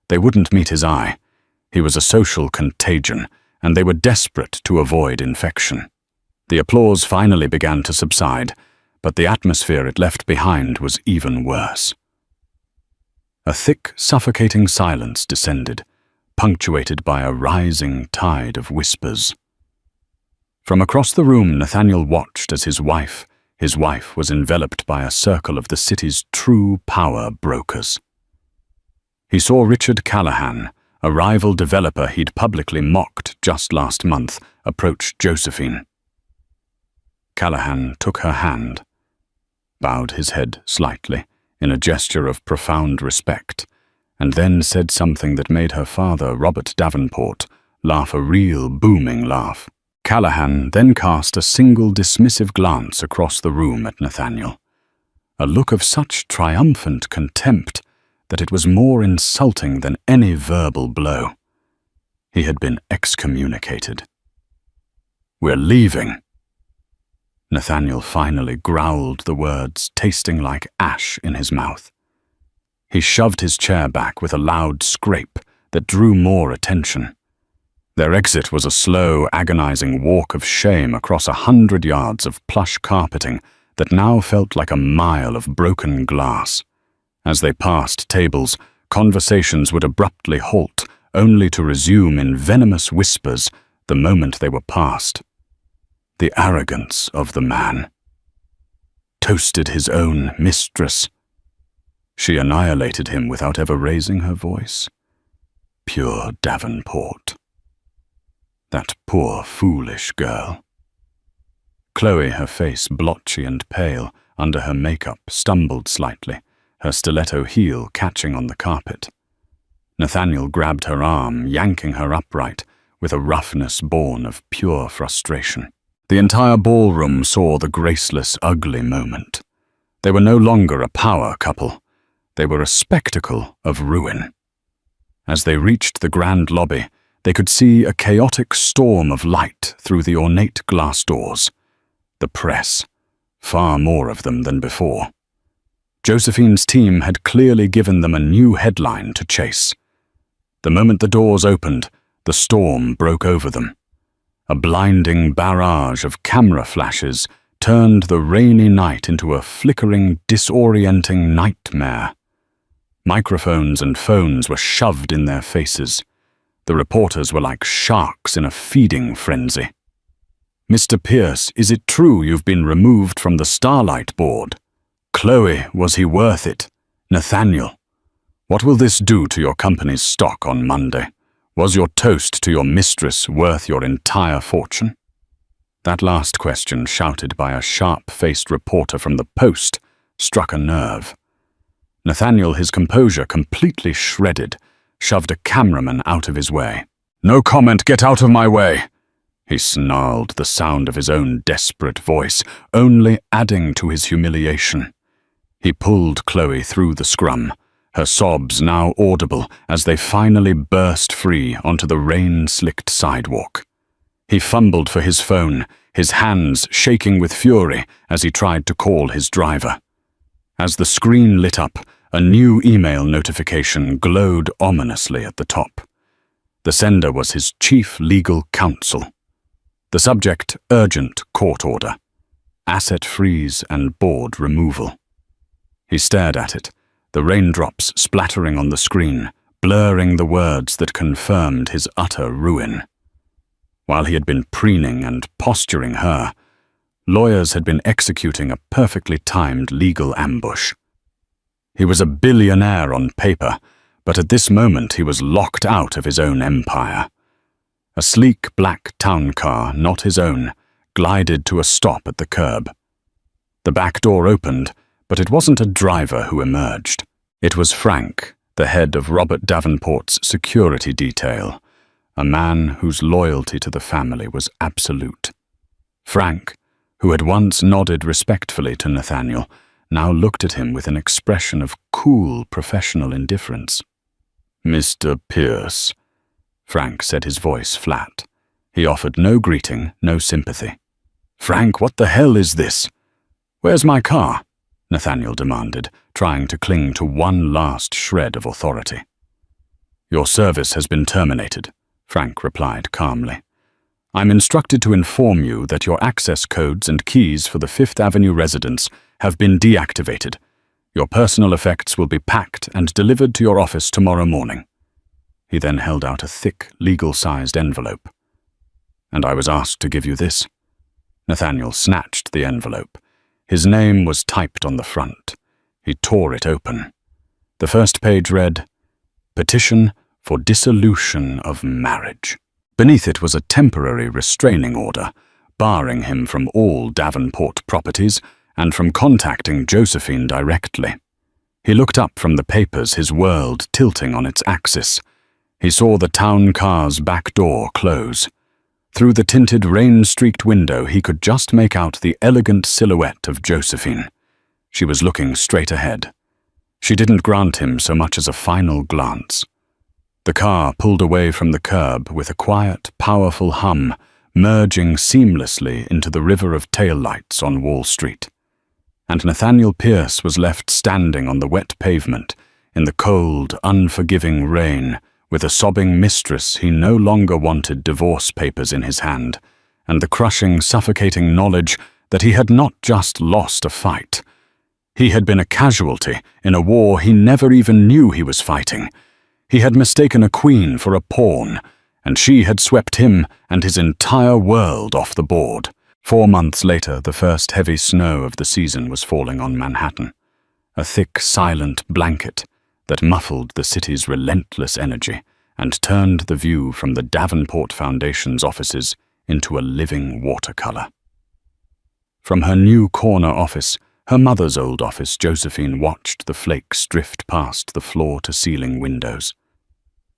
They wouldn't meet his eye. He was a social contagion, and they were desperate to avoid infection. The applause finally began to subside, but the atmosphere it left behind was even worse. A thick, suffocating silence descended, punctuated by a rising tide of whispers. From across the room, Nathaniel watched as his wife was enveloped by a circle of the city's true power brokers. He saw Richard Callahan, a rival developer he'd publicly mocked just last month, approach Josephine. Callahan took her hand, bowed his head slightly in a gesture of profound respect, and then said something that made her father, Robert Davenport, laugh a real booming laugh. Callahan then cast a single dismissive glance across the room at Nathaniel, a look of such triumphant contempt that it was more insulting than any verbal blow. He had been excommunicated. We're leaving." Nathaniel finally growled the words, tasting like ash in his mouth. He shoved his chair back with a loud scrape that drew more attention. Their exit was a slow, agonizing walk of shame across 100 yards of plush carpeting that now felt like a mile of broken glass. As they passed tables, conversations would abruptly halt, only to resume in venomous whispers the moment they were past. The arrogance of the man. Toasted his own mistress. She annihilated him without ever raising her voice. Pure Davenport. That poor, foolish girl. Chloe, her face blotchy and pale under her makeup, stumbled slightly, her stiletto heel catching on the carpet. Nathaniel grabbed her arm, yanking her upright, with a roughness born of pure frustration. The entire ballroom saw the graceless, ugly moment. They were no longer a power couple. They were a spectacle of ruin. As they reached the grand lobby, they could see a chaotic storm of light through the ornate glass doors. The press, far more of them than before. Josephine's team had clearly given them a new headline to chase. The moment the doors opened, the storm broke over them. A blinding barrage of camera flashes turned the rainy night into a flickering, disorienting nightmare. Microphones and phones were shoved in their faces. The reporters were like sharks in a feeding frenzy. "Mr. Pierce, is it true you've been removed from the Starlight Board? Chloe, was he worth it? Nathaniel, what will this do to your company's stock on Monday? Was your toast to your mistress worth your entire fortune?" That last question, shouted by a sharp-faced reporter from the Post, struck a nerve. Nathaniel, his composure completely shredded, shoved a cameraman out of his way. "No comment, get out of my way!" He snarled, the sound of his own desperate voice only adding to his humiliation. He pulled Chloe through the scrum, her sobs now audible as they finally burst free onto the rain-slicked sidewalk. He fumbled for his phone, his hands shaking with fury as he tried to call his driver. As the screen lit up, a new email notification glowed ominously at the top. The sender was his chief legal counsel. The subject, urgent court order. Asset freeze and board removal. He stared at it, the raindrops splattering on the screen, blurring the words that confirmed his utter ruin. While he had been preening and posturing her, lawyers had been executing a perfectly timed legal ambush. He was a billionaire on paper, but at this moment he was locked out of his own empire. A sleek black town car, not his own, glided to a stop at the curb. The back door opened, but it wasn't a driver who emerged. It was Frank, the head of Robert Davenport's security detail, a man whose loyalty to the family was absolute. Frank, who had once nodded respectfully to Nathaniel, now looked at him with an expression of cool professional indifference. "Mr. Pierce," Frank said, his voice flat. He offered no greeting, no sympathy. "Frank, what the hell is this? Where's my car?" Nathaniel demanded, trying to cling to one last shred of authority. "Your service has been terminated," Frank replied calmly. "I'm instructed to inform you that your access codes and keys for the Fifth Avenue residence have been deactivated. Your personal effects will be packed and delivered to your office tomorrow morning." He then held out a thick, legal-sized envelope. "And I was asked to give you this." Nathaniel snatched the envelope. His name was typed on the front. He tore it open. The first page read, "Petition for dissolution of marriage." Beneath it was a temporary restraining order, barring him from all Davenport properties and from contacting Josephine directly. He looked up from the papers, his world tilting on its axis. He saw the town car's back door close. Through the tinted rain-streaked window, he could just make out the elegant silhouette of Josephine. She was looking straight ahead. She didn't grant him so much as a final glance. The car pulled away from the curb with a quiet, powerful hum, merging seamlessly into the river of taillights on Wall Street. And Nathaniel Pierce was left standing on the wet pavement in the cold, unforgiving rain, with a sobbing mistress he no longer wanted divorce papers in his hand, and the crushing, suffocating knowledge that he had not just lost a fight. He had been a casualty in a war he never even knew he was fighting. He had mistaken a queen for a pawn, and she had swept him and his entire world off the board. 4 months later, the first heavy snow of the season was falling on Manhattan, a thick, silent blanket that muffled the city's relentless energy and turned the view from the Davenport Foundation's offices into a living watercolor. From her new corner office, her mother's old office, Josephine watched the flakes drift past the floor-to-ceiling windows.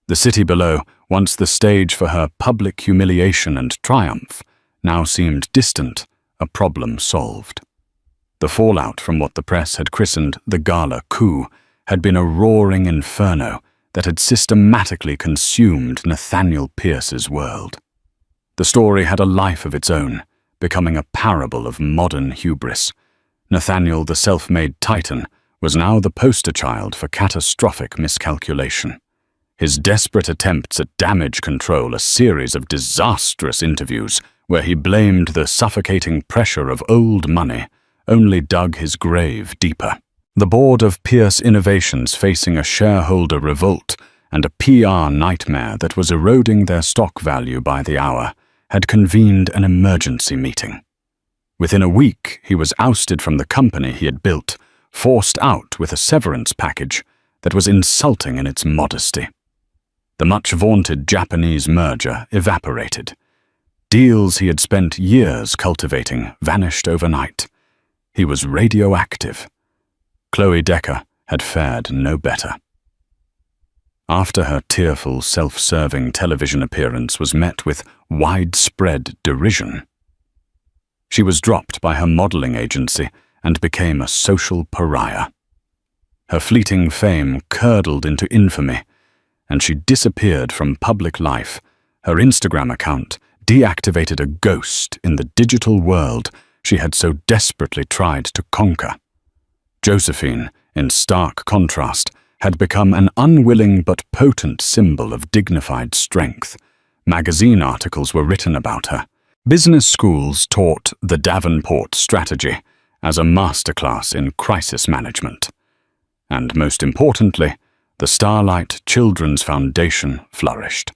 The city below, once the stage for her public humiliation and triumph, now seemed distant, a problem solved. The fallout from what the press had christened the Gala coup had been a roaring inferno that had systematically consumed Nathaniel Pierce's world. The story had a life of its own, becoming a parable of modern hubris. Nathaniel, the self-made titan, was now the poster child for catastrophic miscalculation. His desperate attempts at damage control, a series of disastrous interviews where he blamed the suffocating pressure of old money, only dug his grave deeper. The board of Pierce Innovations, facing a shareholder revolt and a PR nightmare that was eroding their stock value by the hour, had convened an emergency meeting. Within a week, he was ousted from the company he had built, forced out with a severance package that was insulting in its modesty. The much-vaunted Japanese merger evaporated. Deals he had spent years cultivating vanished overnight. He was radioactive. Chloe Decker had fared no better. After her tearful, self-serving television appearance was met with widespread derision, she was dropped by her modeling agency and became a social pariah. Her fleeting fame curdled into infamy, and she disappeared from public life, her Instagram account deactivated a ghost in the digital world she had so desperately tried to conquer. Josephine, in stark contrast, had become an unwilling but potent symbol of dignified strength. Magazine articles were written about her. Business schools taught the Davenport strategy as a masterclass in crisis management. And most importantly, the Starlight Children's Foundation flourished.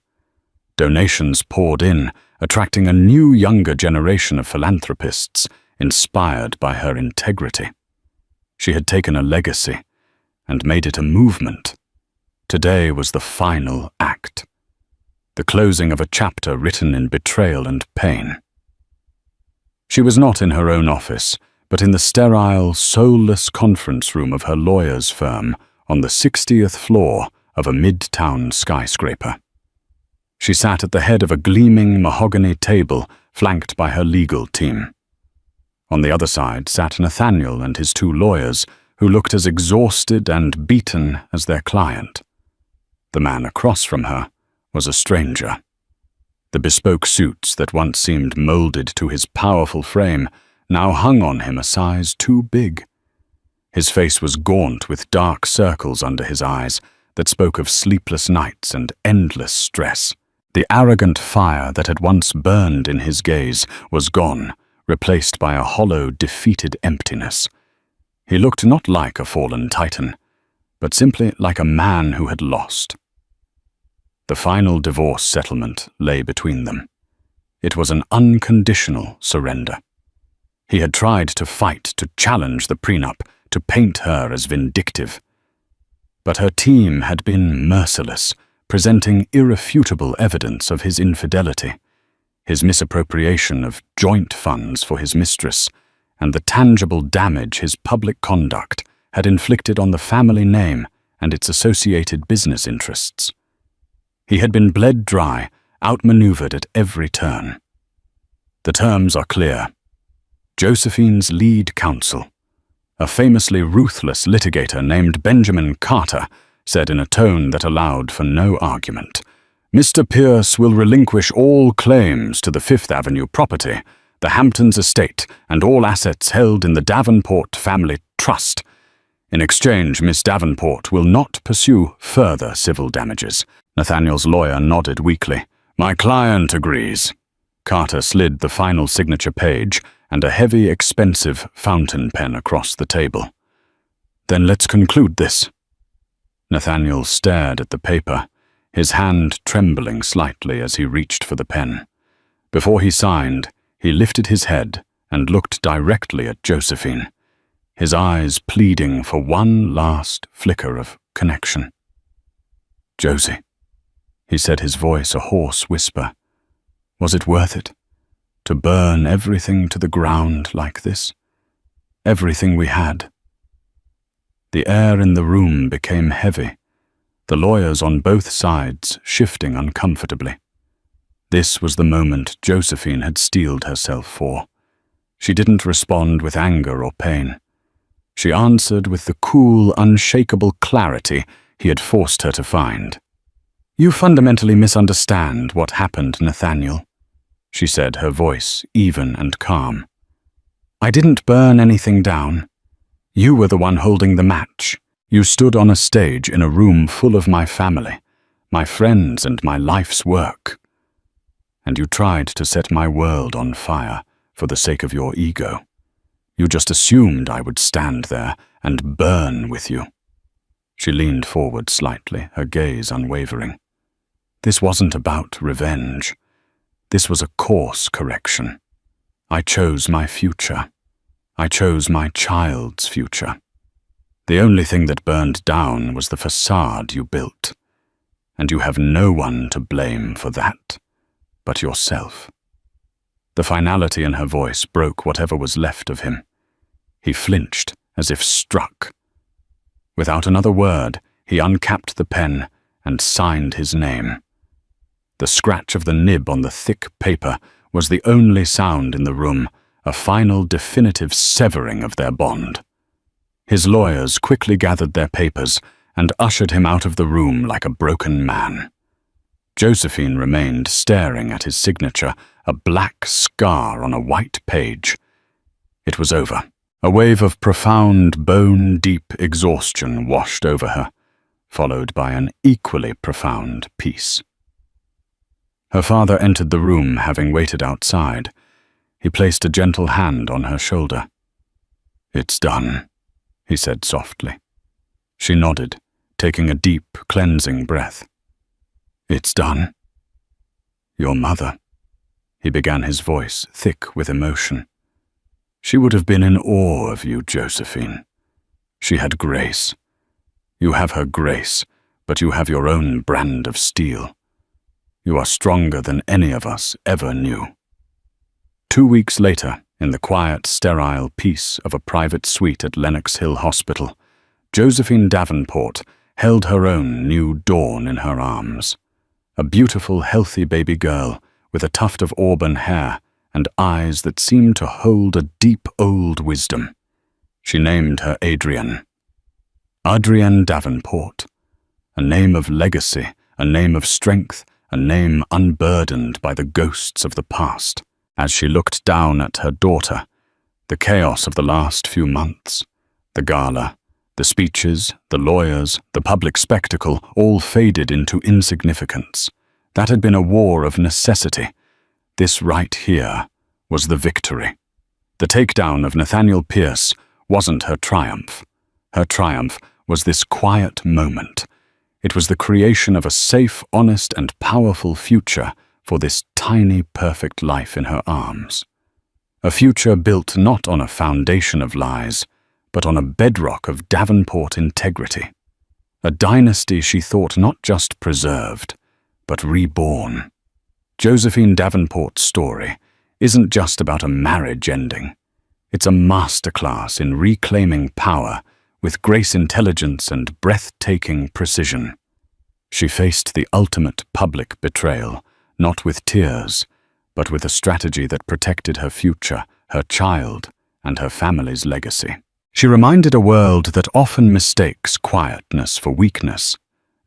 Donations poured in, attracting a new younger generation of philanthropists inspired by her integrity. She had taken a legacy and made it a movement. Today was the final act, the closing of a chapter written in betrayal and pain. She was not in her own office, but in the sterile, soulless conference room of her lawyer's firm on the 60th floor of a midtown skyscraper. She sat at the head of a gleaming mahogany table flanked by her legal team. On the other side sat Nathaniel and his 2 lawyers, who looked as exhausted and beaten as their client. The man across from her was a stranger. The bespoke suits that once seemed molded to his powerful frame now hung on him a size too big. His face was gaunt with dark circles under his eyes that spoke of sleepless nights and endless stress. The arrogant fire that had once burned in his gaze was gone, replaced by a hollow, defeated emptiness. He looked not like a fallen titan, but simply like a man who had lost. The final divorce settlement lay between them. It was an unconditional surrender. He had tried to fight, to challenge the prenup, to paint her as vindictive. But her team had been merciless, presenting irrefutable evidence of his infidelity, his misappropriation of joint funds for his mistress, and the tangible damage his public conduct had inflicted on the family name and its associated business interests. He had been bled dry, outmaneuvered at every turn. The terms are clear. Josephine's lead counsel, a famously ruthless litigator named Benjamin Carter, said in a tone that allowed for no argument, Mr. Pierce will relinquish all claims to the Fifth Avenue property, the Hamptons estate, and all assets held in the Davenport Family Trust. In exchange, Miss Davenport will not pursue further civil damages. Nathaniel's lawyer nodded weakly. My client agrees. Carter slid the final signature page and a heavy, expensive fountain pen across the table. Then let's conclude this. Nathaniel stared at the paper, his hand trembling slightly as he reached for the pen. Before he signed, he lifted his head and looked directly at Josephine, his eyes pleading for one last flicker of connection. Josie, he said, his voice a hoarse whisper. Was it worth it? To burn everything to the ground like this? Everything we had? The air in the room became heavy, the lawyers on both sides shifting uncomfortably. This was the moment Josephine had steeled herself for. She didn't respond with anger or pain. She answered with the cool, unshakable clarity he had forced her to find. You fundamentally misunderstand what happened, Nathaniel, she said, her voice even and calm. I didn't burn anything down. You were the one holding the match. You stood on a stage in a room full of my family, my friends, and my life's work. And you tried to set my world on fire for the sake of your ego. You just assumed I would stand there and burn with you. She leaned forward slightly, her gaze unwavering. This wasn't about revenge. This was a course correction. I chose my future. I chose my child's future. The only thing that burned down was the facade you built, and you have no one to blame for that but yourself. The finality in her voice broke whatever was left of him. He flinched as if struck. Without another word, he uncapped the pen and signed his name. The scratch of the nib on the thick paper was the only sound in the room, a final definitive severing of their bond. His lawyers quickly gathered their papers and ushered him out of the room like a broken man. Josephine remained staring at his signature, a black scar on a white page. It was over. A wave of profound, bone-deep exhaustion washed over her, followed by an equally profound peace. Her father entered the room, having waited outside. He placed a gentle hand on her shoulder. It's done, he said softly. She nodded, taking a deep, cleansing breath. It's done. Your mother, he began, his voice thick with emotion. She would have been in awe of you, Josephine. She had grace. You have her grace, but you have your own brand of steel. You are stronger than any of us ever knew. 2 weeks later, in the quiet, sterile peace of a private suite at Lenox Hill Hospital, Josephine Davenport held her own new dawn in her arms. A beautiful, healthy baby girl with a tuft of auburn hair and eyes that seemed to hold a deep old wisdom. She named her Adrienne. Adrienne Davenport. A name of legacy, a name of strength, a name unburdened by the ghosts of the past. As she looked down at her daughter, the chaos of the last few months, the gala, the speeches, the lawyers, the public spectacle, all faded into insignificance. That had been a war of necessity. This right here was the victory. The takedown of Nathaniel Pierce wasn't her triumph. Her triumph was this quiet moment. It was the creation of a safe, honest, and powerful future for this tiny, perfect life in her arms. A future built not on a foundation of lies, but on a bedrock of Davenport integrity. A dynasty she thought not just preserved, but reborn. Josephine Davenport's story isn't just about a marriage ending. It's a masterclass in reclaiming power with grace, intelligence, and breathtaking precision. She faced the ultimate public betrayal, not with tears, but with a strategy that protected her future, her child, and her family's legacy. She reminded a world that often mistakes quietness for weakness,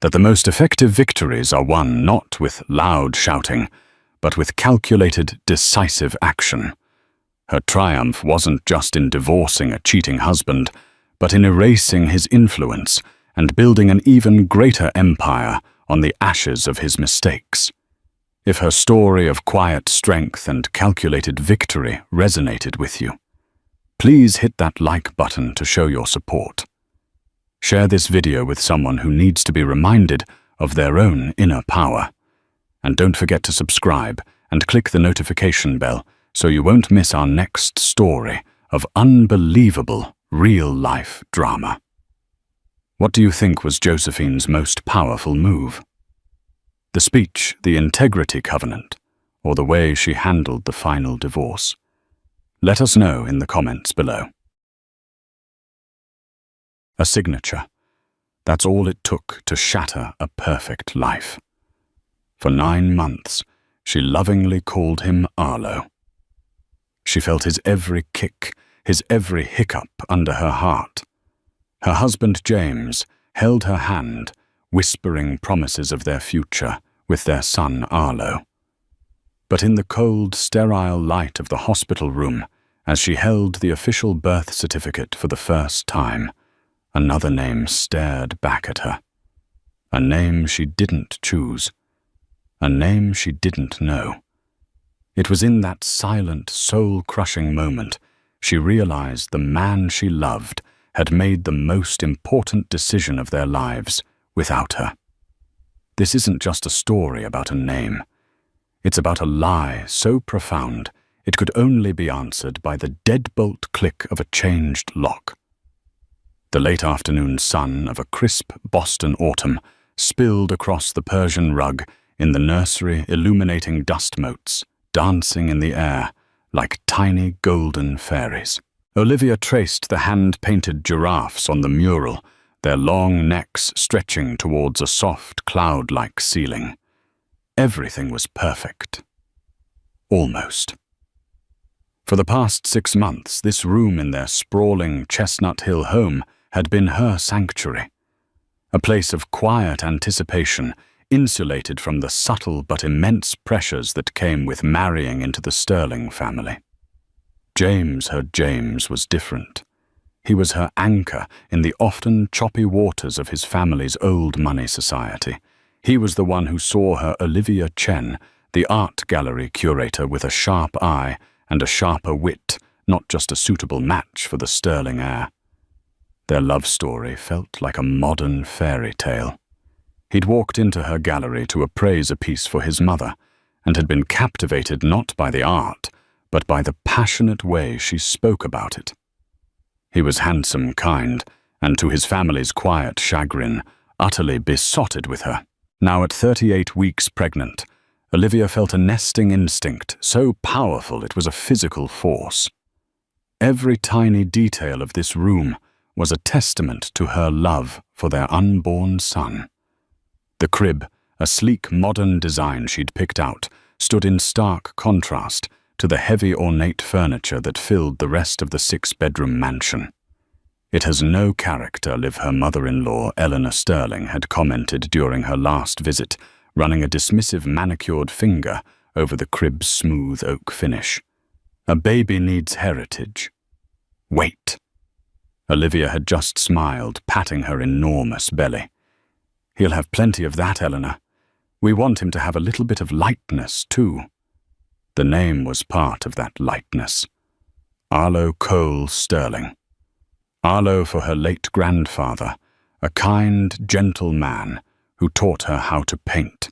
that the most effective victories are won not with loud shouting, but with calculated, decisive action. Her triumph wasn't just in divorcing a cheating husband, but in erasing his influence and building an even greater empire on the ashes of his mistakes. If her story of quiet strength and calculated victory resonated with you, please hit that like button to show your support. Share this video with someone who needs to be reminded of their own inner power. And don't forget to subscribe and click the notification bell so you won't miss our next story of unbelievable real-life drama. What do you think was Josephine's most powerful move? The speech, the integrity covenant, or the way she handled the final divorce? Let us know in the comments below. A signature. That's all it took to shatter a perfect life. For 9 months, she lovingly called him Arlo. She felt his every kick, his every hiccup under her heart. Her husband James held her hand, whispering promises of their future with their son Arlo. But in the cold, sterile light of the hospital room, as she held the official birth certificate for the first time, another name stared back at her. A name she didn't choose. A name she didn't know. It was in that silent, soul-crushing moment she realized the man she loved had made the most important decision of their lives without her. This isn't just a story about a name. It's about a lie so profound it could only be answered by the deadbolt click of a changed lock. The late afternoon sun of a crisp Boston autumn spilled across the Persian rug in the nursery, illuminating dust motes, dancing in the air like tiny golden fairies. Olivia traced the hand-painted giraffes on the mural, their long necks stretching towards a soft, cloud-like ceiling. Everything was perfect. Almost. For the past 6 months, this room in their sprawling Chestnut Hill home had been her sanctuary, a place of quiet anticipation, insulated from the subtle but immense pressures that came with marrying into the Sterling family. Her James, was different. He was her anchor in the often choppy waters of his family's old money society. He was the one who saw her Olivia Chen, the art gallery curator with a sharp eye and a sharper wit, not just a suitable match for the Sterling heir. Their love story felt like a modern fairy tale. He'd walked into her gallery to appraise a piece for his mother, and had been captivated not by the art, but by the passionate way she spoke about it. He was handsome, kind, and to his family's quiet chagrin, utterly besotted with her. Now at 38 weeks pregnant, Olivia felt a nesting instinct so powerful it was a physical force. Every tiny detail of this room was a testament to her love for their unborn son. The crib, a sleek modern design she'd picked out, stood in stark contrast to the heavy ornate furniture that filled the rest of the 6-bedroom mansion. It has no character, Liv, her mother-in-law, Eleanor Sterling, had commented during her last visit, running a dismissive manicured finger over the crib's smooth oak finish. A baby needs heritage. Wait. Olivia had just smiled, patting her enormous belly. He'll have plenty of that, Eleanor. We want him to have a little bit of lightness, too. The name was part of that lightness. Arlo Cole Sterling. Arlo for her late grandfather, a kind, gentle man who taught her how to paint.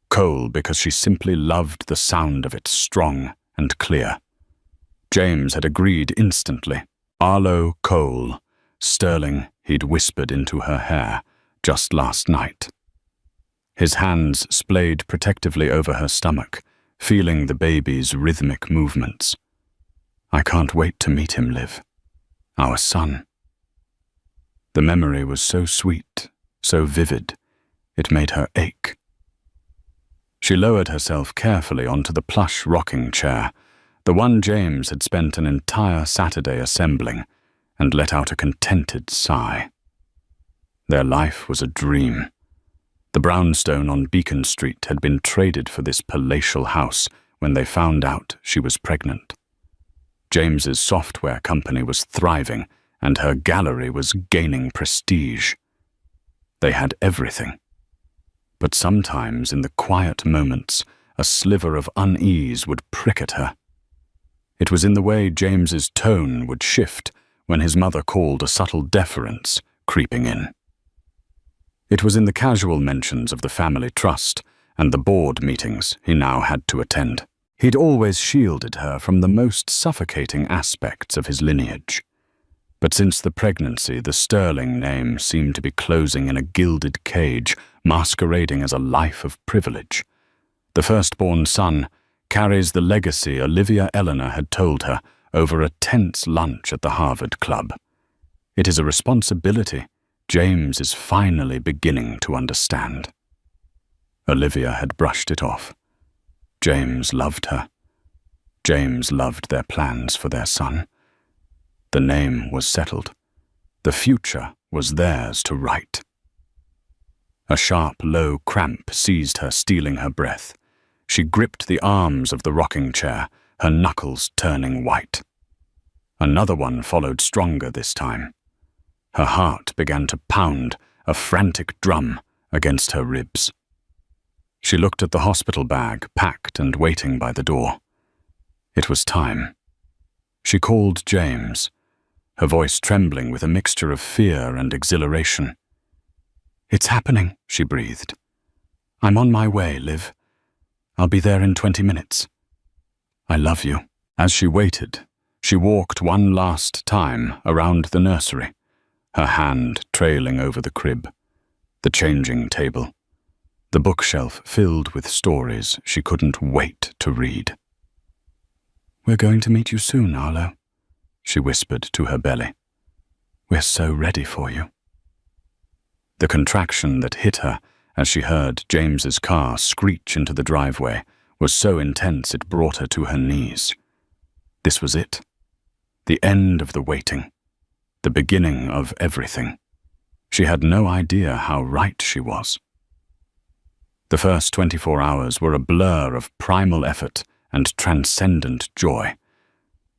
Cole because she simply loved the sound of it, strong and clear. James had agreed instantly. Arlo Cole Sterling, he'd whispered into her hair just last night. His hands splayed protectively over her stomach, feeling the baby's rhythmic movements. I can't wait to meet him, Liv. Our son. The memory was so sweet, so vivid, it made her ache. She lowered herself carefully onto the plush rocking chair, the one James had spent an entire Saturday assembling, and let out a contented sigh. Their life was a dream, The brownstone on Beacon Street had been traded for this palatial house when they found out she was pregnant. James's software company was thriving, and her gallery was gaining prestige. They had everything. But sometimes, in the quiet moments, a sliver of unease would prick at her. It was in the way James's tone would shift when his mother called, a subtle deference creeping in. It was in the casual mentions of the family trust and the board meetings he now had to attend. He'd always shielded her from the most suffocating aspects of his lineage. But since the pregnancy, the Sterling name seemed to be closing in a gilded cage, masquerading as a life of privilege. The firstborn son carries the legacy Olivia Eleanor had told her over a tense lunch at the Harvard Club. It is a responsibility James is finally beginning to understand. Olivia had brushed it off. James loved her. James loved their plans for their son. The name was settled. The future was theirs to write. A sharp, low cramp seized her, stealing her breath. She gripped the arms of the rocking chair, her knuckles turning white. Another one followed, stronger this time. Her heart began to pound, a frantic drum, against her ribs. She looked at the hospital bag, packed and waiting by the door. It was time. She called James, her voice trembling with a mixture of fear and exhilaration. "It's happening," she breathed. "I'm on my way, Liv. I'll be there in 20 minutes. I love you." As she waited, she walked one last time around the nursery, her hand trailing over the crib, the changing table, the bookshelf filled with stories she couldn't wait to read. "We're going to meet you soon, Arlo," she whispered to her belly. "We're so ready for you." The contraction that hit her as she heard James's car screech into the driveway was so intense it brought her to her knees. This was it. The end of the waiting. The beginning of everything. She had no idea how right she was. The first 24 hours were a blur of primal effort and transcendent joy.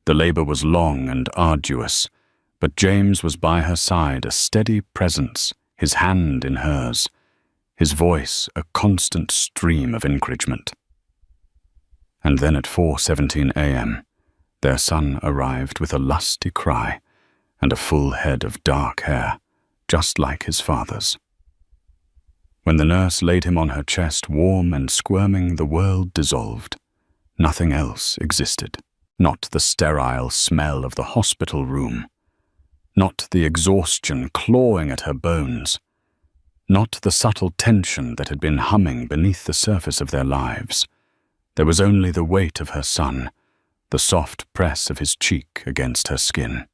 The labor was long and arduous, but James was by her side, a steady presence, his hand in hers, his voice a constant stream of encouragement. And then at 4:17 a.m., their son arrived with a lusty cry and a full head of dark hair, just like his father's. When the nurse laid him on her chest, warm and squirming, the world dissolved. Nothing else existed. Not the sterile smell of the hospital room. Not the exhaustion clawing at her bones. Not the subtle tension that had been humming beneath the surface of their lives. There was only the weight of her son, the soft press of his cheek against her skin.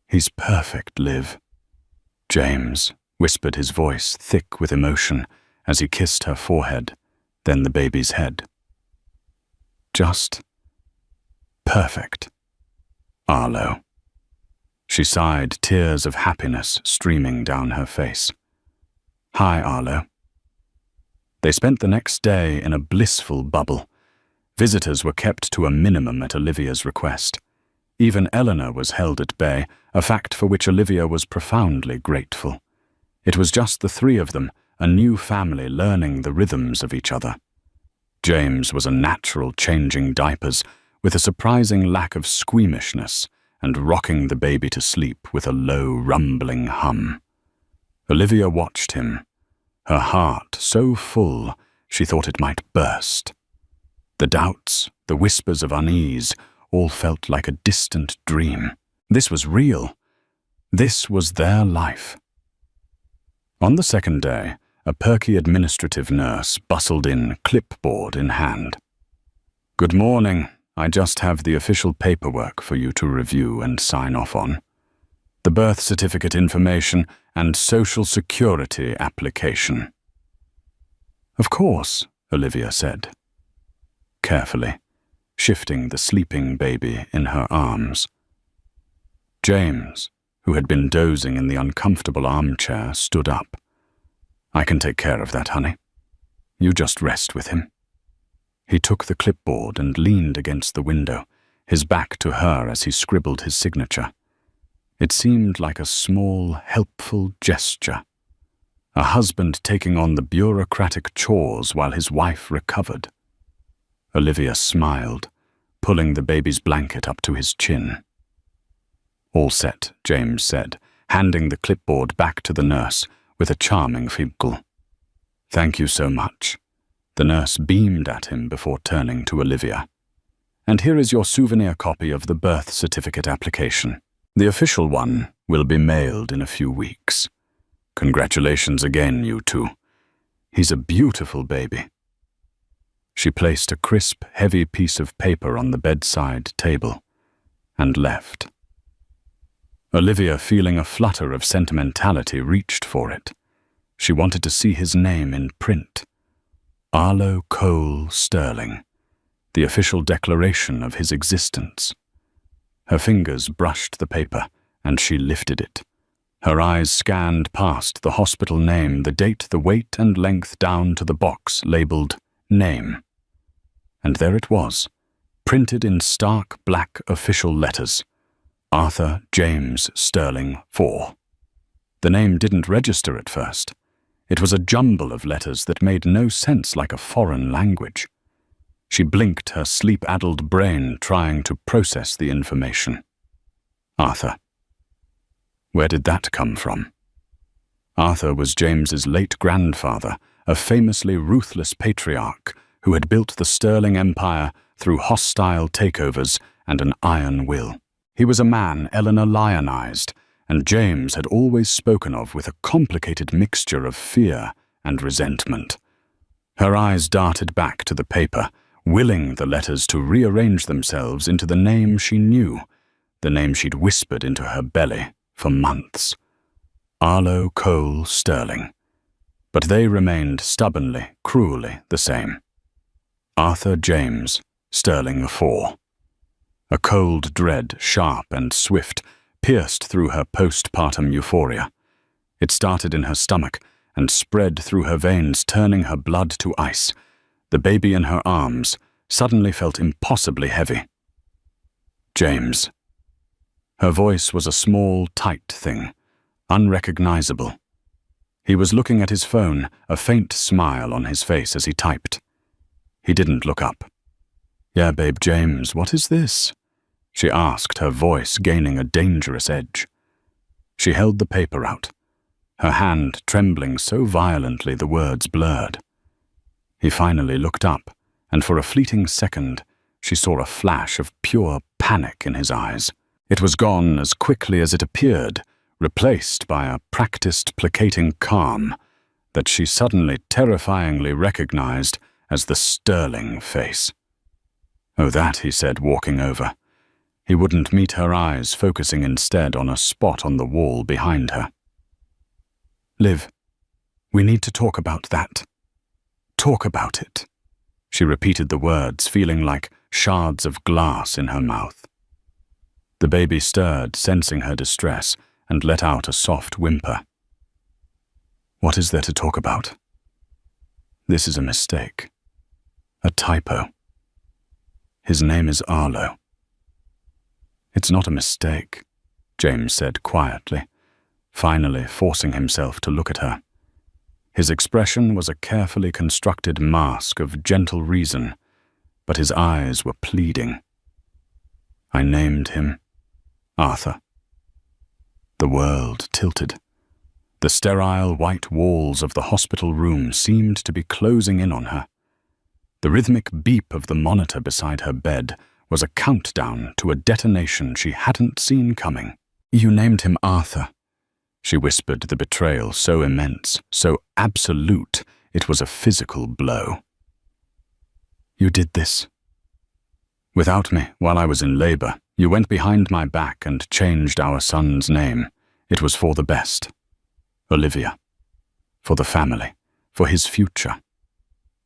"He's perfect, Liv." James whispered, his voice thick with emotion, as he kissed her forehead, then the baby's head. "Just perfect, Arlo." She sighed, tears of happiness streaming down her face. "Hi, Arlo." They spent the next day in a blissful bubble. Visitors were kept to a minimum at Olivia's request. Even Eleanor was held at bay, a fact for which Olivia was profoundly grateful. It was just the three of them, a new family learning the rhythms of each other. James was a natural changing diapers, with a surprising lack of squeamishness, and rocking the baby to sleep with a low, rumbling hum. Olivia watched him, her heart so full she thought it might burst. The doubts, the whispers of unease, all felt like a distant dream. This was real. This was their life. On the second day, a perky administrative nurse bustled in, clipboard in hand. "Good morning. I just have the official paperwork for you to review and sign off on. The birth certificate information and social security application." "Of course," Olivia said, carefully, shifting the sleeping baby in her arms. James, who had been dozing in the uncomfortable armchair, stood up. I can take care of that, honey. You just rest with him. He took the clipboard and leaned against the window, his back to her as he scribbled his signature. It seemed like a small, helpful gesture. A husband taking on the bureaucratic chores while his wife recovered. Olivia smiled, pulling the baby's blanket up to his chin. All set, James said, handing the clipboard back to the nurse with a charming giggle. Thank you so much. The nurse beamed at him before turning to Olivia. And here is your souvenir copy of the birth certificate application. The official one will be mailed in a few weeks. Congratulations again, you two. He's a beautiful baby. She placed a crisp, heavy piece of paper on the bedside table and left. Olivia, feeling a flutter of sentimentality, reached for it. She wanted to see his name in print. Arlo Cole Sterling, the official declaration of his existence. Her fingers brushed the paper, and she lifted it. Her eyes scanned past the hospital name, the date, the weight and length down to the box labeled Name. And there it was, printed in stark black official letters. Arthur James Sterling IV. The name didn't register at first. It was a jumble of letters that made no sense, like a foreign language. She blinked, her sleep-addled brain trying to process the information. Arthur. Where did that come from? Arthur was James's late grandfather, a famously ruthless patriarch who had built the Sterling Empire through hostile takeovers and an iron will. He was a man Eleanor lionized, and James had always spoken of with a complicated mixture of fear and resentment. Her eyes darted back to the paper, willing the letters to rearrange themselves into the name she knew, the name she'd whispered into her belly for months. Arlo Cole Sterling. But they remained stubbornly, cruelly the same. Arthur James Sterling IV. A cold dread, sharp and swift, pierced through her postpartum euphoria. It started in her stomach and spread through her veins, turning her blood to ice. The baby in her arms suddenly felt impossibly heavy. James. Her voice was a small, tight thing, unrecognizable. He was looking at his phone, a faint smile on his face as he typed. He didn't look up. Yeah, babe, James, what is this? She asked, her voice gaining a dangerous edge. She held the paper out, her hand trembling so violently the words blurred. He finally looked up, and for a fleeting second, she saw a flash of pure panic in his eyes. It was gone as quickly as it appeared, replaced by a practiced, placating calm that she suddenly terrifyingly recognized as the Sterling face. Oh, that, he said, walking over. He wouldn't meet her eyes, focusing instead on a spot on the wall behind her. Liv, we need to talk about that. Talk about it. She repeated the words, feeling like shards of glass in her mouth. The baby stirred, sensing her distress, and let out a soft whimper. What is there to talk about? This is a mistake. A typo. His name is Arlo. It's not a mistake, James said quietly, finally forcing himself to look at her. His expression was a carefully constructed mask of gentle reason, but his eyes were pleading. I named him Arthur. The world tilted. The sterile white walls of the hospital room seemed to be closing in on her. The rhythmic beep of the monitor beside her bed was a countdown to a detonation she hadn't seen coming. You named him Arthur, she whispered, the betrayal so immense, so absolute, it was a physical blow. You did this. Without me, while I was in labor, you went behind my back and changed our son's name. It was for the best. Olivia. For the family. For his future.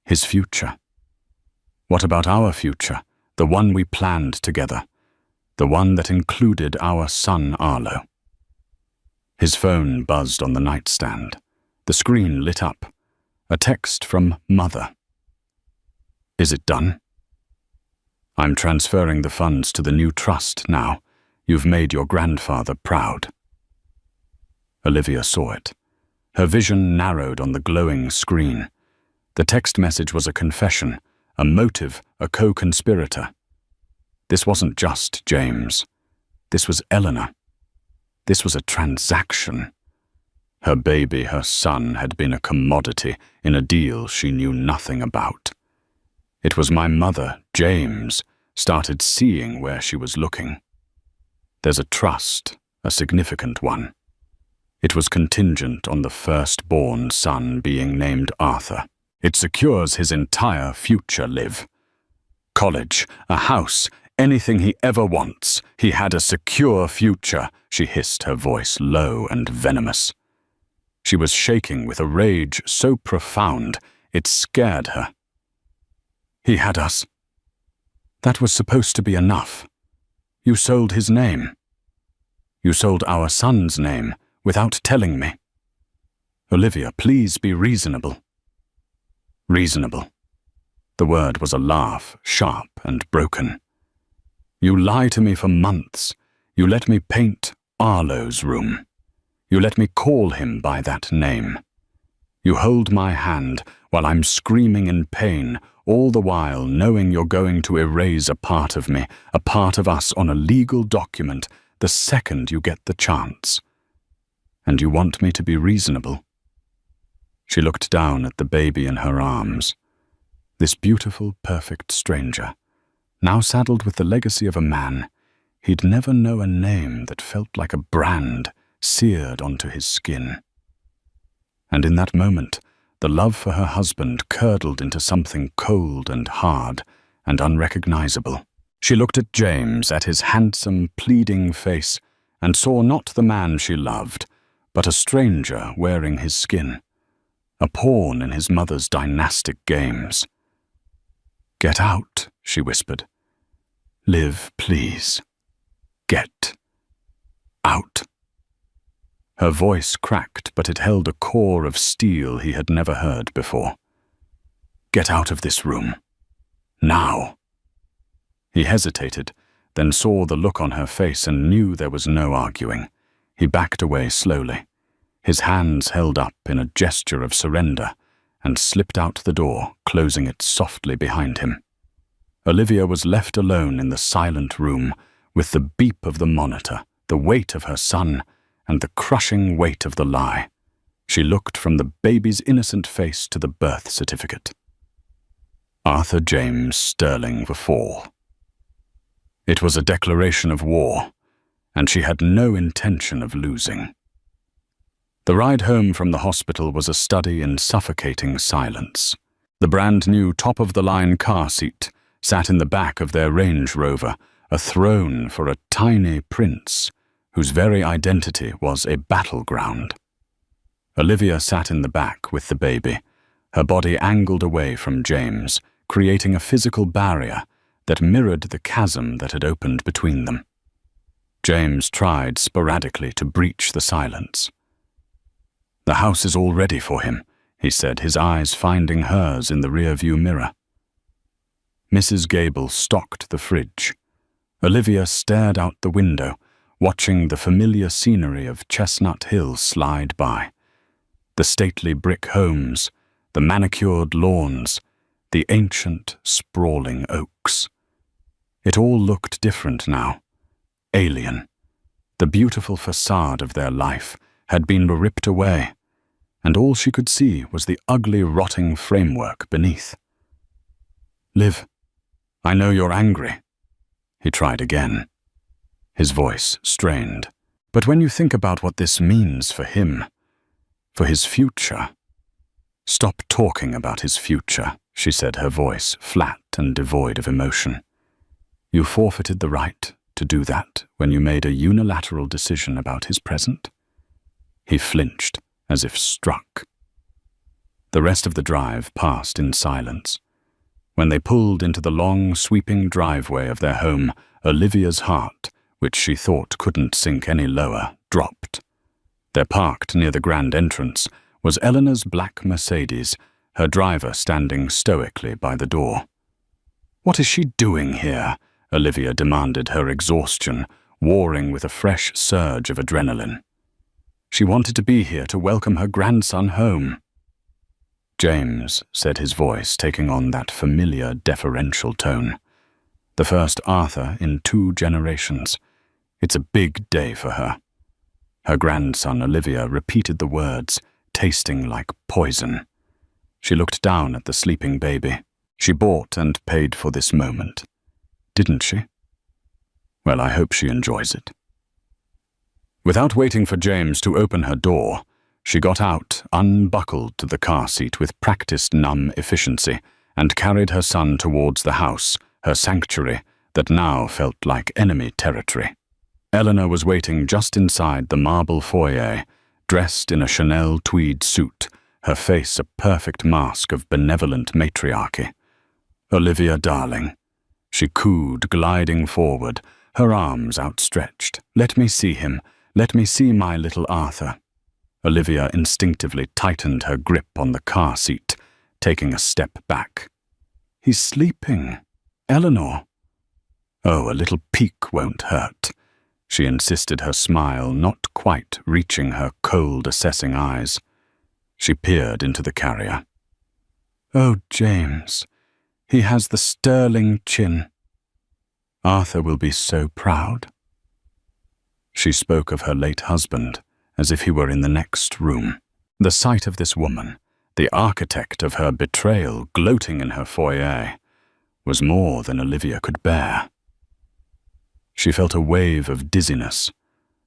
His future. What about our future? The one we planned together. The one that included our son Arlo. His phone buzzed on the nightstand. The screen lit up. A text from Mother. Is it done? I'm transferring the funds to the new trust now. You've made your grandfather proud. Olivia saw it. Her vision narrowed on the glowing screen. The text message was a confession, a motive, a co-conspirator. This wasn't just James. This was Eleanor. This was a transaction. Her baby, her son, had been a commodity in a deal she knew nothing about. It was my mother, James, started seeing where she was looking. There's a trust, a significant one. It was contingent on the firstborn son being named Arthur. It secures his entire future, Liv. College, a house, anything he ever wants. He had a secure future, she hissed, her voice low and venomous. She was shaking with a rage so profound it scared her. He had us. That was supposed to be enough. You sold his name. You sold our son's name without telling me. Olivia, please be reasonable. Reasonable. The word was a laugh, sharp and broken. You lie to me for months. You let me paint Arlo's room. You let me call him by that name. You hold my hand while I'm screaming in pain, all the while knowing you're going to erase a part of me, a part of us on a legal document the second you get the chance. And you want me to be reasonable? She looked down at the baby in her arms. This beautiful, perfect stranger, now saddled with the legacy of a man, he'd never know a name that felt like a brand seared onto his skin. And in that moment, the love for her husband curdled into something cold and hard and unrecognizable. She looked at James, at his handsome, pleading face, and saw not the man she loved, but a stranger wearing his skin, a pawn in his mother's dynastic games. "Get out," she whispered. "Liv, please. Get out." Her voice cracked, but it held a core of steel he had never heard before. "Get out of this room. Now." He hesitated, then saw the look on her face and knew there was no arguing. He backed away slowly, his hands held up in a gesture of surrender, and slipped out the door, closing it softly behind him. Olivia was left alone in the silent room, with the beep of the monitor, the weight of her son, and the crushing weight of the lie. She looked from the baby's innocent face to the birth certificate. Arthur James Sterling IV. It was a declaration of war, and she had no intention of losing. The ride home from the hospital was a study in suffocating silence. The brand-new top-of-the-line car seat sat in the back of their Range Rover, a throne for a tiny prince whose very identity was a battleground. Olivia sat in the back with the baby, her body angled away from James, creating a physical barrier that mirrored the chasm that had opened between them. James tried sporadically to breach the silence. "The house is all ready for him," he said, his eyes finding hers in the rearview mirror. Mrs. Gable stocked the fridge. Olivia stared out the window, watching the familiar scenery of Chestnut Hill slide by. The stately brick homes, the manicured lawns, the ancient, sprawling oaks. It all looked different now, alien. The beautiful facade of their life had been ripped away, and all she could see was the ugly, rotting framework beneath. "Liv, I know you're angry." He tried again, his voice strained. "But when you think about what this means for him, for his future—" "Stop talking about his future," she said, her voice flat and devoid of emotion. "You forfeited the right to do that when you made a unilateral decision about his present." He flinched, as if struck. The rest of the drive passed in silence. When they pulled into the long, sweeping driveway of their home, Olivia's heart, which she thought couldn't sink any lower, dropped. They parked near the grand entrance, was Eleanor's black Mercedes, her driver standing stoically by the door. "What is she doing here?" Olivia demanded, her exhaustion warring with a fresh surge of adrenaline. She wanted to be here to welcome her grandson home. "James," said his voice, taking on that familiar, deferential tone. "The first Arthur in 2 generations. It's a big day for her." Her grandson, Olivia, repeated the words, tasting like poison. She looked down at the sleeping baby. She bought and paid for this moment, didn't she? Well, I hope she enjoys it. Without waiting for James to open her door, she got out, unbuckled to the car seat with practiced numb efficiency, and carried her son towards the house, her sanctuary, that now felt like enemy territory. Eleanor was waiting just inside the marble foyer, dressed in a Chanel tweed suit, her face a perfect mask of benevolent matriarchy. "Olivia, darling," she cooed, gliding forward, her arms outstretched. "Let me see him. Let me see my little Arthur." Olivia instinctively tightened her grip on the car seat, taking a step back. "He's sleeping. Eleanor." "Oh, a little peek won't hurt," she insisted, her smile not quite reaching her cold, assessing eyes. She peered into the carrier. "Oh, James, he has the sterling chin. Arthur will be so proud." She spoke of her late husband as if he were in the next room. The sight of this woman, the architect of her betrayal, gloating in her foyer, was more than Olivia could bear. She felt a wave of dizziness,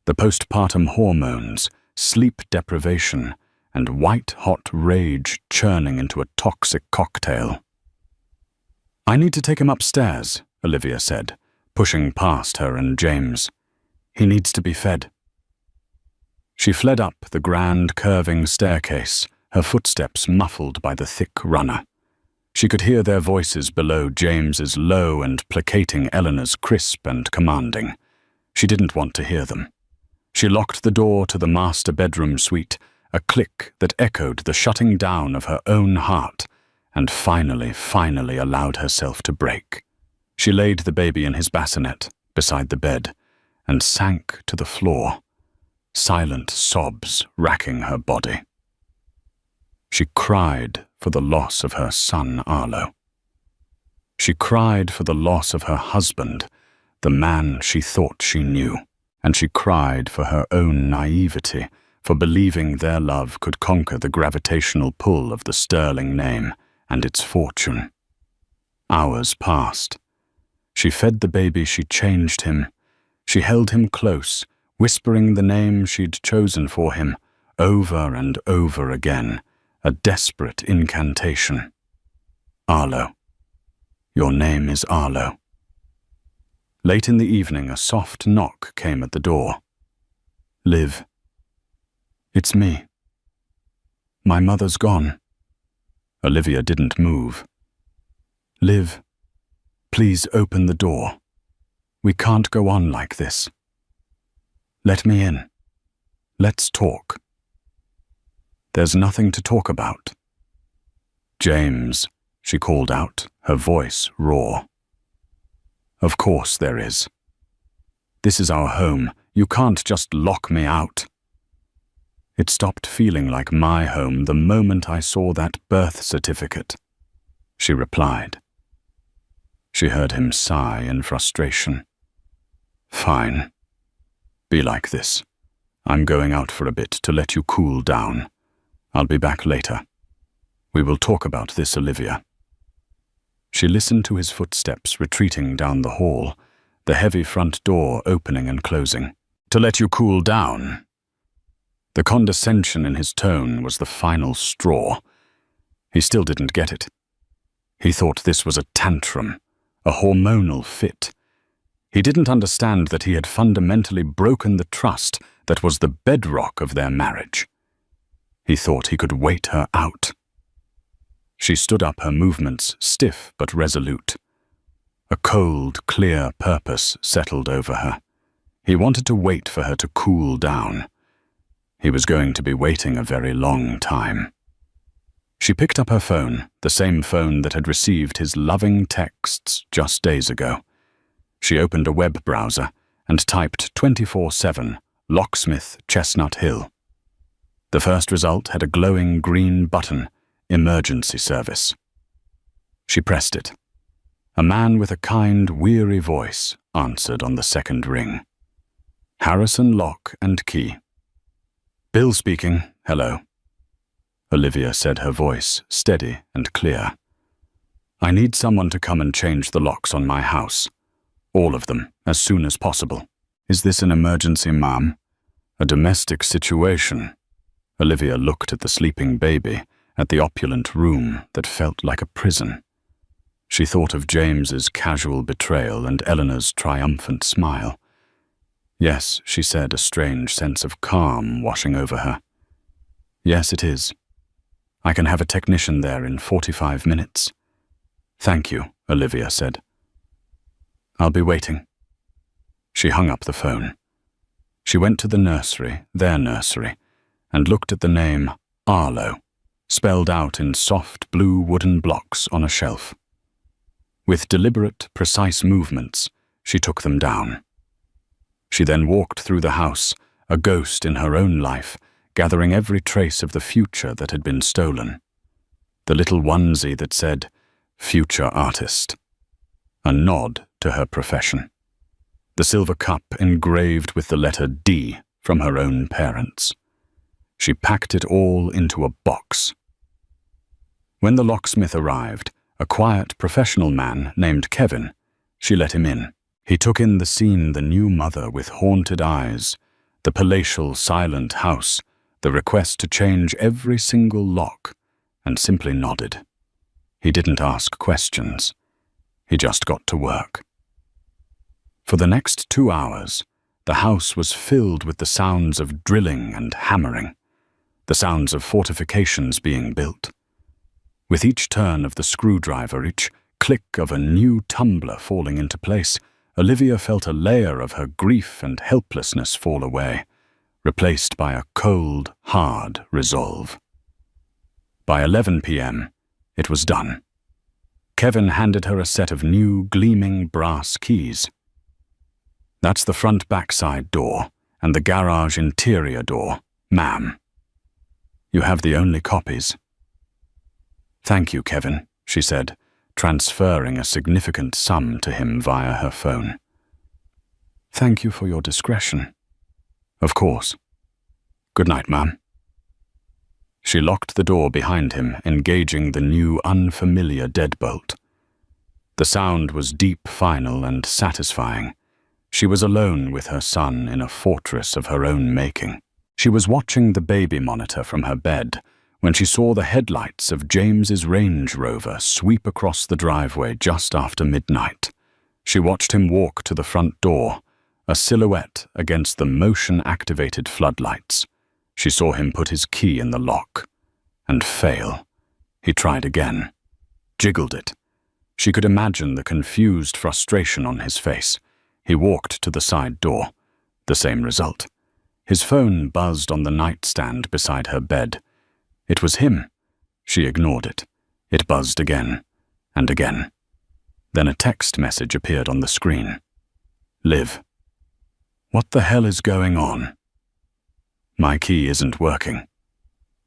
the postpartum hormones, sleep deprivation, and white-hot rage churning into a toxic cocktail. "I need to take him upstairs," Olivia said, pushing past her and James. "He needs to be fed." She fled up the grand, curving staircase, her footsteps muffled by the thick runner. She could hear their voices below, James's low and placating, Eleanor's crisp and commanding. She didn't want to hear them. She locked the door to the master bedroom suite, a click that echoed the shutting down of her own heart, and finally allowed herself to break. She laid the baby in his bassinet beside the bed and sank to the floor, silent sobs racking her body. She cried for the loss of her son Arlo. She cried for the loss of her husband, the man she thought she knew, and she cried for her own naivety, for believing their love could conquer the gravitational pull of the sterling name and its fortune. Hours passed. She fed the baby, she changed him. She held him close, whispering the name she'd chosen for him, over and over again, a desperate incantation. "Arlo. Your name is Arlo." Late in the evening, a soft knock came at the door. "Liv. It's me. My mother's gone." Olivia didn't move. "Liv, please open the door. We can't go on like this. Let me in. Let's talk." "There's nothing to talk about." "James," she called out, her voice raw. "Of course there is. This is our home. You can't just lock me out." "It stopped feeling like my home the moment I saw that birth certificate," she replied. She heard him sigh in frustration. "Fine. Be like this. I'm going out for a bit to let you cool down. I'll be back later. We will talk about this, Olivia." She listened to his footsteps retreating down the hall, the heavy front door opening and closing. "To let you cool down." The condescension in his tone was the final straw. He still didn't get it. He thought this was a tantrum, a hormonal fit. He didn't understand that he had fundamentally broken the trust that was the bedrock of their marriage. He thought he could wait her out. She stood up, her movements stiff but resolute. A cold, clear purpose settled over her. He wanted to wait for her to cool down. He was going to be waiting a very long time. She picked up her phone, the same phone that had received his loving texts just days ago. She opened a web browser and typed 24/7 Locksmith Chestnut Hill. The first result had a glowing green button, Emergency Service. She pressed it. A man with a kind, weary voice answered on the second ring. Harrison Lock and Key. Bill speaking, hello. Olivia said, her voice steady and clear. I need someone to come and change the locks on my house. All of them, as soon as possible. Is this an emergency, ma'am? A domestic situation. Olivia looked at the sleeping baby, at the opulent room that felt like a prison. She thought of James's casual betrayal and Eleanor's triumphant smile. Yes, she said, a strange sense of calm washing over her. Yes, it is. I can have a technician there in 45 minutes. Thank you, Olivia said. I'll be waiting. She hung up the phone. She went to the nursery, their nursery, and looked at the name Arlo, spelled out in soft blue wooden blocks on a shelf. With deliberate, precise movements, she took them down. She then walked through the house, a ghost in her own life, gathering every trace of the future that had been stolen. The little onesie that said, Future Artist. A nod to her profession. The silver cup engraved with the letter D from her own parents. She packed it all into a box. When the locksmith arrived, a quiet professional man named Kevin, she let him in. He took in the scene, the new mother with haunted eyes, the palatial, silent house, the request to change every single lock, and simply nodded. He didn't ask questions. He just got to work. For the next 2 hours, the house was filled with the sounds of drilling and hammering, the sounds of fortifications being built. With each turn of the screwdriver, each click of a new tumbler falling into place, Olivia felt a layer of her grief and helplessness fall away, replaced by a cold, hard resolve. By 11 p.m., it was done. Kevin handed her a set of new, gleaming brass keys. That's the front backside door and the garage interior door, ma'am. You have the only copies. Thank you, Kevin, she said, transferring a significant sum to him via her phone. Thank you for your discretion. Of course. Good night, ma'am. She locked the door behind him, engaging the new, unfamiliar deadbolt. The sound was deep, final, and satisfying. She was alone with her son in a fortress of her own making. She was watching the baby monitor from her bed when she saw the headlights of James's Range Rover sweep across the driveway just after midnight. She watched him walk to the front door, a silhouette against the motion-activated floodlights. She saw him put his key in the lock and fail. He tried again, jiggled it. She could imagine the confused frustration on his face. He walked to the side door. The same result. His phone buzzed on the nightstand beside her bed. It was him. She ignored it. It buzzed again and again. Then a text message appeared on the screen. Liv. What the hell is going on? My key isn't working.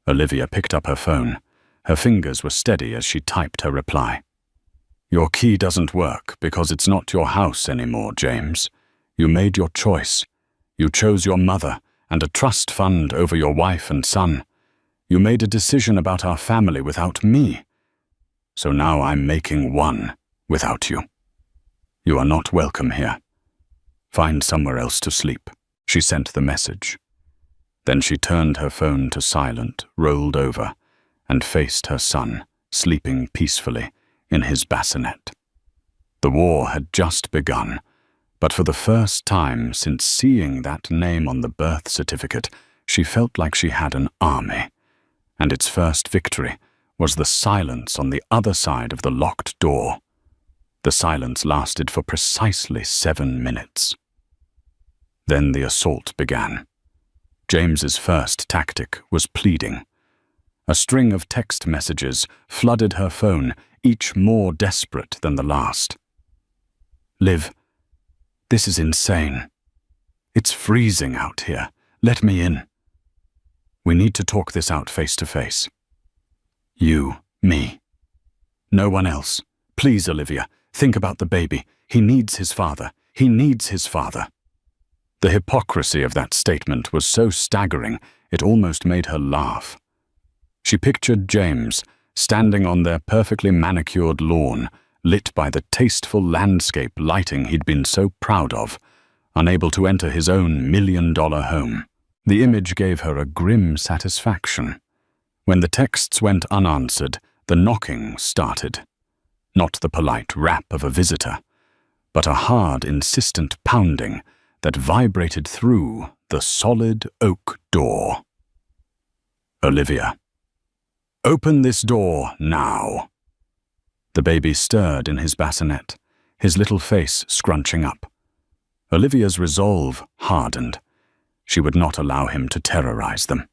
Olivia picked up her phone. Her fingers were steady as she typed her reply. Your key doesn't work because it's not your house anymore, James. You made your choice. You chose your mother and a trust fund over your wife and son. You made a decision about our family without me. So now I'm making one without you. You are not welcome here. Find somewhere else to sleep. She sent the message. Then she turned her phone to silent, rolled over, and faced her son, sleeping peacefully in his bassinet. The war had just begun, but for the first time since seeing that name on the birth certificate, she felt like she had an army. And its first victory was the silence on the other side of the locked door. The silence lasted for precisely 7 minutes. Then the assault began. James's first tactic was pleading. A string of text messages flooded her phone, each more desperate than the last. "Liv, this is insane. It's freezing out here. Let me in. We need to talk this out face to face. You, me. No one else. Please, Olivia, think about the baby. He needs his father. He needs his father." The hypocrisy of that statement was so staggering, it almost made her laugh. She pictured James standing on their perfectly manicured lawn, lit by the tasteful landscape lighting he'd been so proud of, unable to enter his own million-dollar home. The image gave her a grim satisfaction. When the texts went unanswered, the knocking started. Not the polite rap of a visitor, but a hard, insistent pounding that vibrated through the solid oak door. "Olivia, open this door now." The baby stirred in his bassinet, his little face scrunching up. Olivia's resolve hardened. She would not allow him to terrorize them.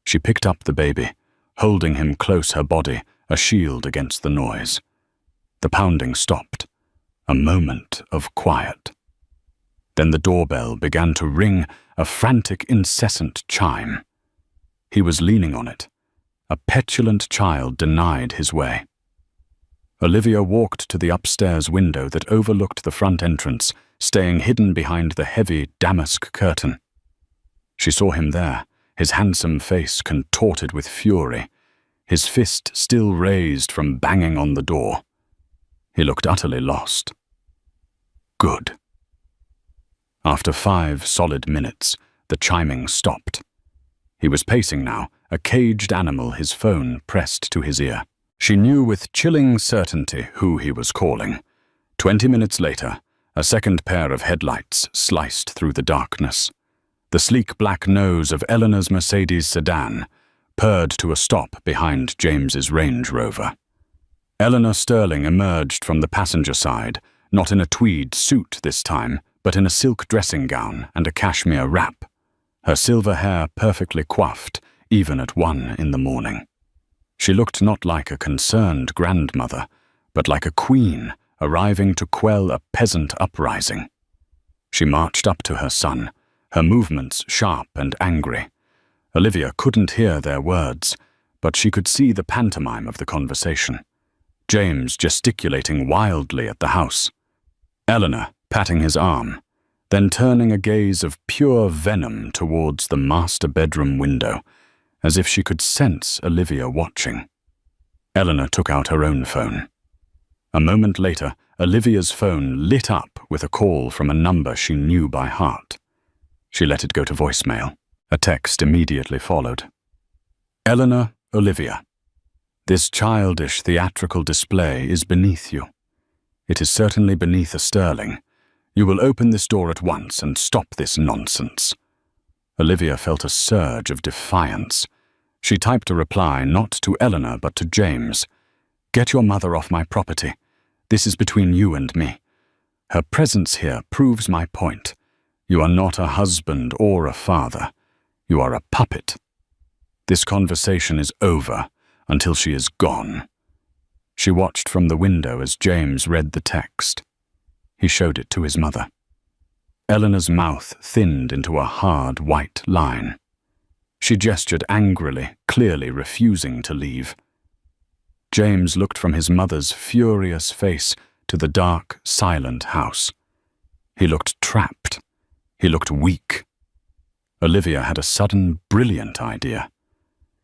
She picked up the baby, holding him close her body, a shield against the noise. The pounding stopped. A moment of quiet. Then the doorbell began to ring, a frantic, incessant chime. He was leaning on it. A petulant child denied his way. Olivia walked to the upstairs window that overlooked the front entrance, staying hidden behind the heavy damask curtain. She saw him there, his handsome face contorted with fury, his fist still raised from banging on the door. He looked utterly lost. Good. After 5 solid minutes, the chiming stopped. He was pacing now, a caged animal, his phone pressed to his ear. She knew with chilling certainty who he was calling. 20 minutes later, a second pair of headlights sliced through the darkness. The sleek black nose of Eleanor's Mercedes sedan purred to a stop behind James's Range Rover. Eleanor Sterling emerged from the passenger side, not in a tweed suit this time, but in a silk dressing gown and a cashmere wrap, her silver hair perfectly coiffed, even at 1 in the morning. She looked not like a concerned grandmother, but like a queen arriving to quell a peasant uprising. She marched up to her son, her movements sharp and angry. Olivia couldn't hear their words, but she could see the pantomime of the conversation. James gesticulating wildly at the house. Eleanor patting his arm, then turning a gaze of pure venom towards the master bedroom window, as if she could sense Olivia watching. Eleanor took out her own phone. A moment later, Olivia's phone lit up with a call from a number she knew by heart. She let it go to voicemail. A text immediately followed. "Eleanor, Olivia, this childish theatrical display is beneath you. It is certainly beneath a Sterling. You will open this door at once and stop this nonsense." Olivia felt a surge of defiance. She typed a reply not to Eleanor but to James. "Get your mother off my property. This is between you and me. Her presence here proves my point. You are not a husband or a father. You are a puppet. This conversation is over until she is gone." She watched from the window as James read the text. He showed it to his mother. Eleanor's mouth thinned into a hard white line. She gestured angrily, clearly refusing to leave. James looked from his mother's furious face to the dark, silent house. He looked trapped. He looked weak. Olivia had a sudden, brilliant idea.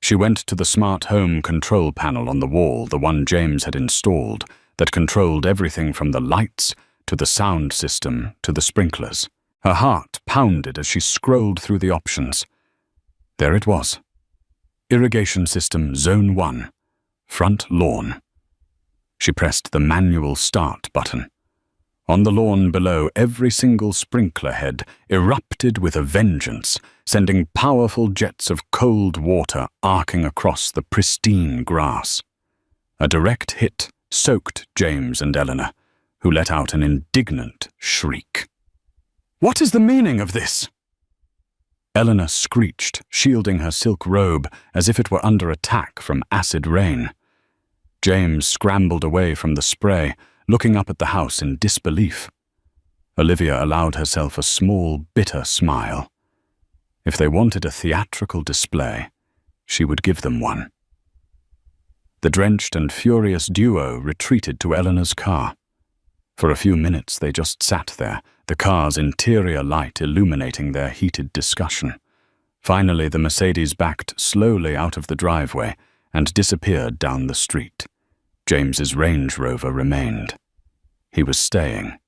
She went to the smart home control panel on the wall, the one James had installed, that controlled everything from the lights to the sound system to the sprinklers. Her heart pounded as she scrolled through the options. There it was. Irrigation system Zone 1. Front lawn. She pressed the manual start button. On the lawn below, every single sprinkler head erupted with a vengeance, sending powerful jets of cold water arcing across the pristine grass. A direct hit soaked James and Eleanor, who let out an indignant shriek. "What is the meaning of this?" Eleanor screeched, shielding her silk robe as if it were under attack from acid rain. James scrambled away from the spray, looking up at the house in disbelief. Olivia allowed herself a small, bitter smile. If they wanted a theatrical display, she would give them one. The drenched and furious duo retreated to Eleanor's car. For a few minutes they just sat there, the car's interior light illuminating their heated discussion. Finally, the Mercedes backed slowly out of the driveway and disappeared down the street. James's Range Rover remained. He was staying,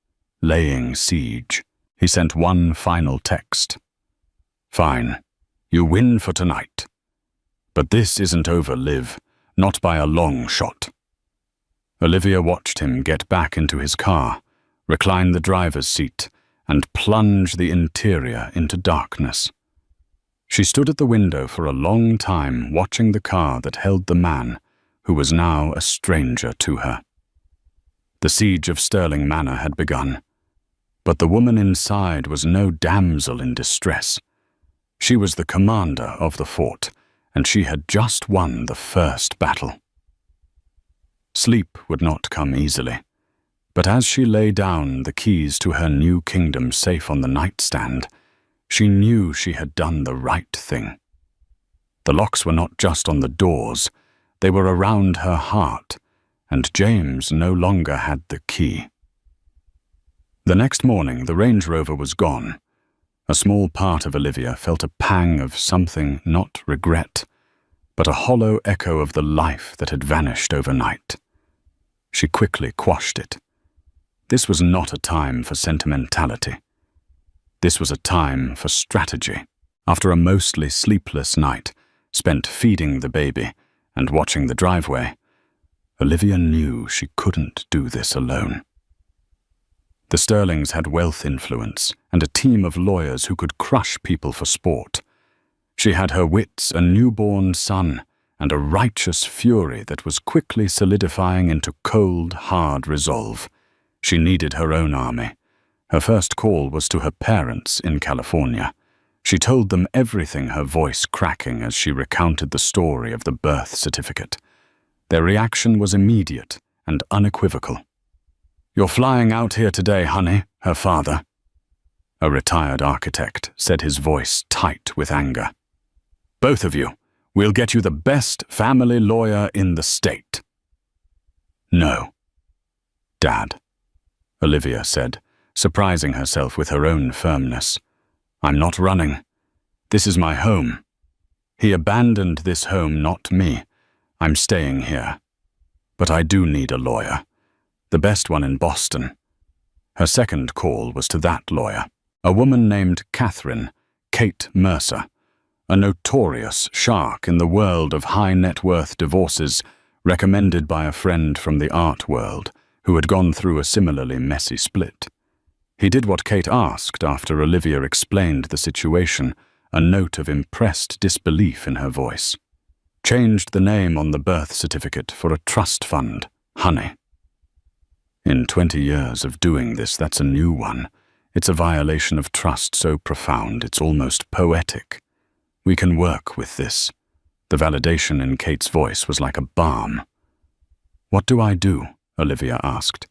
laying siege. He sent one final text. "Fine. You win for tonight. But this isn't over, Liv. Not by a long shot." Olivia watched him get back into his car, recline the driver's seat, and plunge the interior into darkness. She stood at the window for a long time, watching the car that held the man who was now a stranger to her. The siege of Stirling Manor had begun, but the woman inside was no damsel in distress. She was the commander of the fort, and she had just won the first battle. Sleep would not come easily, but as she lay down, the keys to her new kingdom safe on the nightstand, she knew she had done the right thing. The locks were not just on the doors, they were around her heart, and James no longer had the key. The next morning, the Range Rover was gone. A small part of Olivia felt a pang of something not regret, but a hollow echo of the life that had vanished overnight. She quickly quashed it. This was not a time for sentimentality. This was a time for strategy. After a mostly sleepless night, spent feeding the baby and watching the driveway, Olivia knew she couldn't do this alone. The Stirlings had wealth influence and a team of lawyers who could crush people for sport. She had her wits, a newborn son, and a righteous fury that was quickly solidifying into cold, hard resolve. She needed her own army. Her first call was to her parents in California. She told them everything, her voice cracking as she recounted the story of the birth certificate. Their reaction was immediate and unequivocal. "You're flying out here today, honey," her father, a retired architect, said, his voice tight with anger. "Both of you. We'll get you the best family lawyer in the state." "No, Dad," Olivia said, surprising herself with her own firmness. "I'm not running. This is my home. He abandoned this home, not me. I'm staying here. But I do need a lawyer. The best one in Boston." Her second call was to that lawyer, a woman named Kate Mercer, a notorious shark in the world of high-net-worth divorces, recommended by a friend from the art world who had gone through a similarly messy split. He did what Kate asked after Olivia explained the situation, a note of impressed disbelief in her voice. Changed the name on the birth certificate for a trust fund, Honey. In 20 years of doing this, that's a new one. It's a violation of trust so profound it's almost poetic. We can work with this. The validation in Kate's voice was like a balm. "What do I do?" Olivia asked.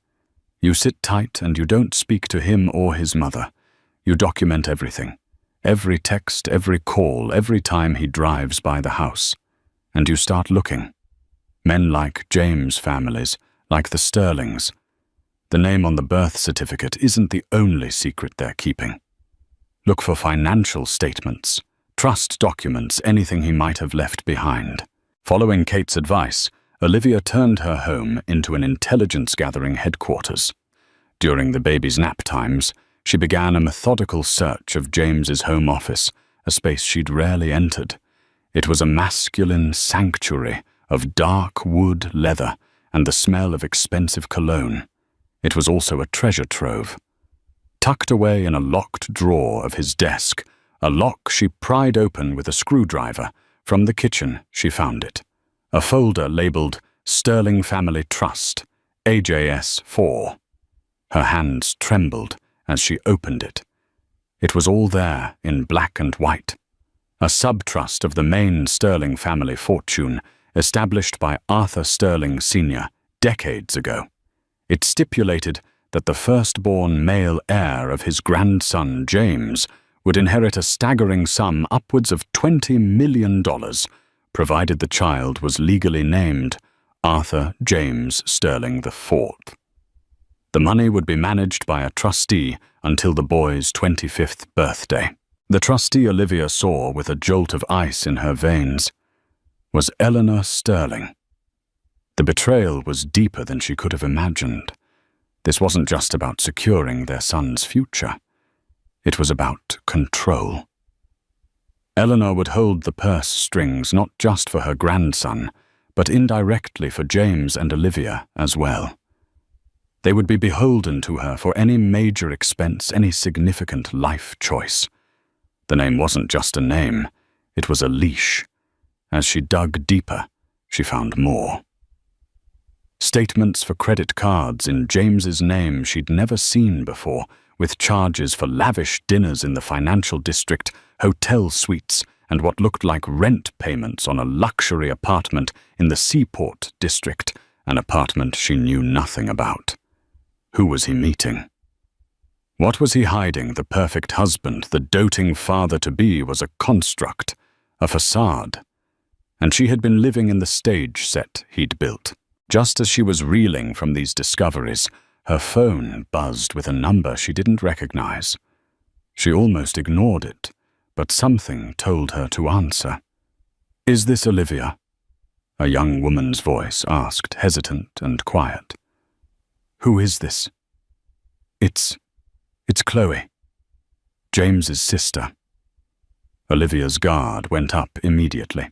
"You sit tight and you don't speak to him or his mother. You document everything. Every text, every call, every time he drives by the house. And you start looking. Men like James' families, like the Stirlings. The name on the birth certificate isn't the only secret they're keeping. Look for financial statements, trust documents, anything he might have left behind." Following Kate's advice, Olivia turned her home into an intelligence-gathering headquarters. During the baby's nap times, she began a methodical search of James's home office, a space she'd rarely entered. It was a masculine sanctuary of dark wood leather and the smell of expensive cologne. It was also a treasure trove. Tucked away in a locked drawer of his desk, a lock she pried open with a screwdriver, from the kitchen she found it. A folder labeled Stirling Family Trust, AJS 4. Her hands trembled as she opened it. It was all there in black and white. a sub-trust of the main Sterling family fortune established by Arthur Sterling Sr. decades ago. It stipulated that the firstborn male heir of his grandson James would inherit a staggering sum upwards of $20 million, provided the child was legally named Arthur James Sterling IV. The money would be managed by a trustee until the boy's 25th birthday. The trustee Olivia saw with a jolt of ice in her veins was Eleanor Sterling. The betrayal was deeper than she could have imagined. This wasn't just about securing their son's future. It was about control. Eleanor would hold the purse strings not just for her grandson, but indirectly for James and Olivia as well. They would be beholden to her for any major expense, any significant life choice. The name wasn't just a name, it was a leash. As she dug deeper, she found more. Statements for credit cards in James's name she'd never seen before, with charges for lavish dinners in the financial district, hotel suites, and what looked like rent payments on a luxury apartment in the Seaport district, an apartment she knew nothing about. Who was he meeting? What was he hiding? The perfect husband, the doting father-to-be was a construct, a facade. And she had been living in the stage set he'd built. Just as she was reeling from these discoveries, her phone buzzed with a number she didn't recognize. She almost ignored it, but something told her to answer. "Is this Olivia?" a young woman's voice asked, hesitant and quiet. "Who is this?" It's Chloe, James's sister." Olivia's guard went up immediately.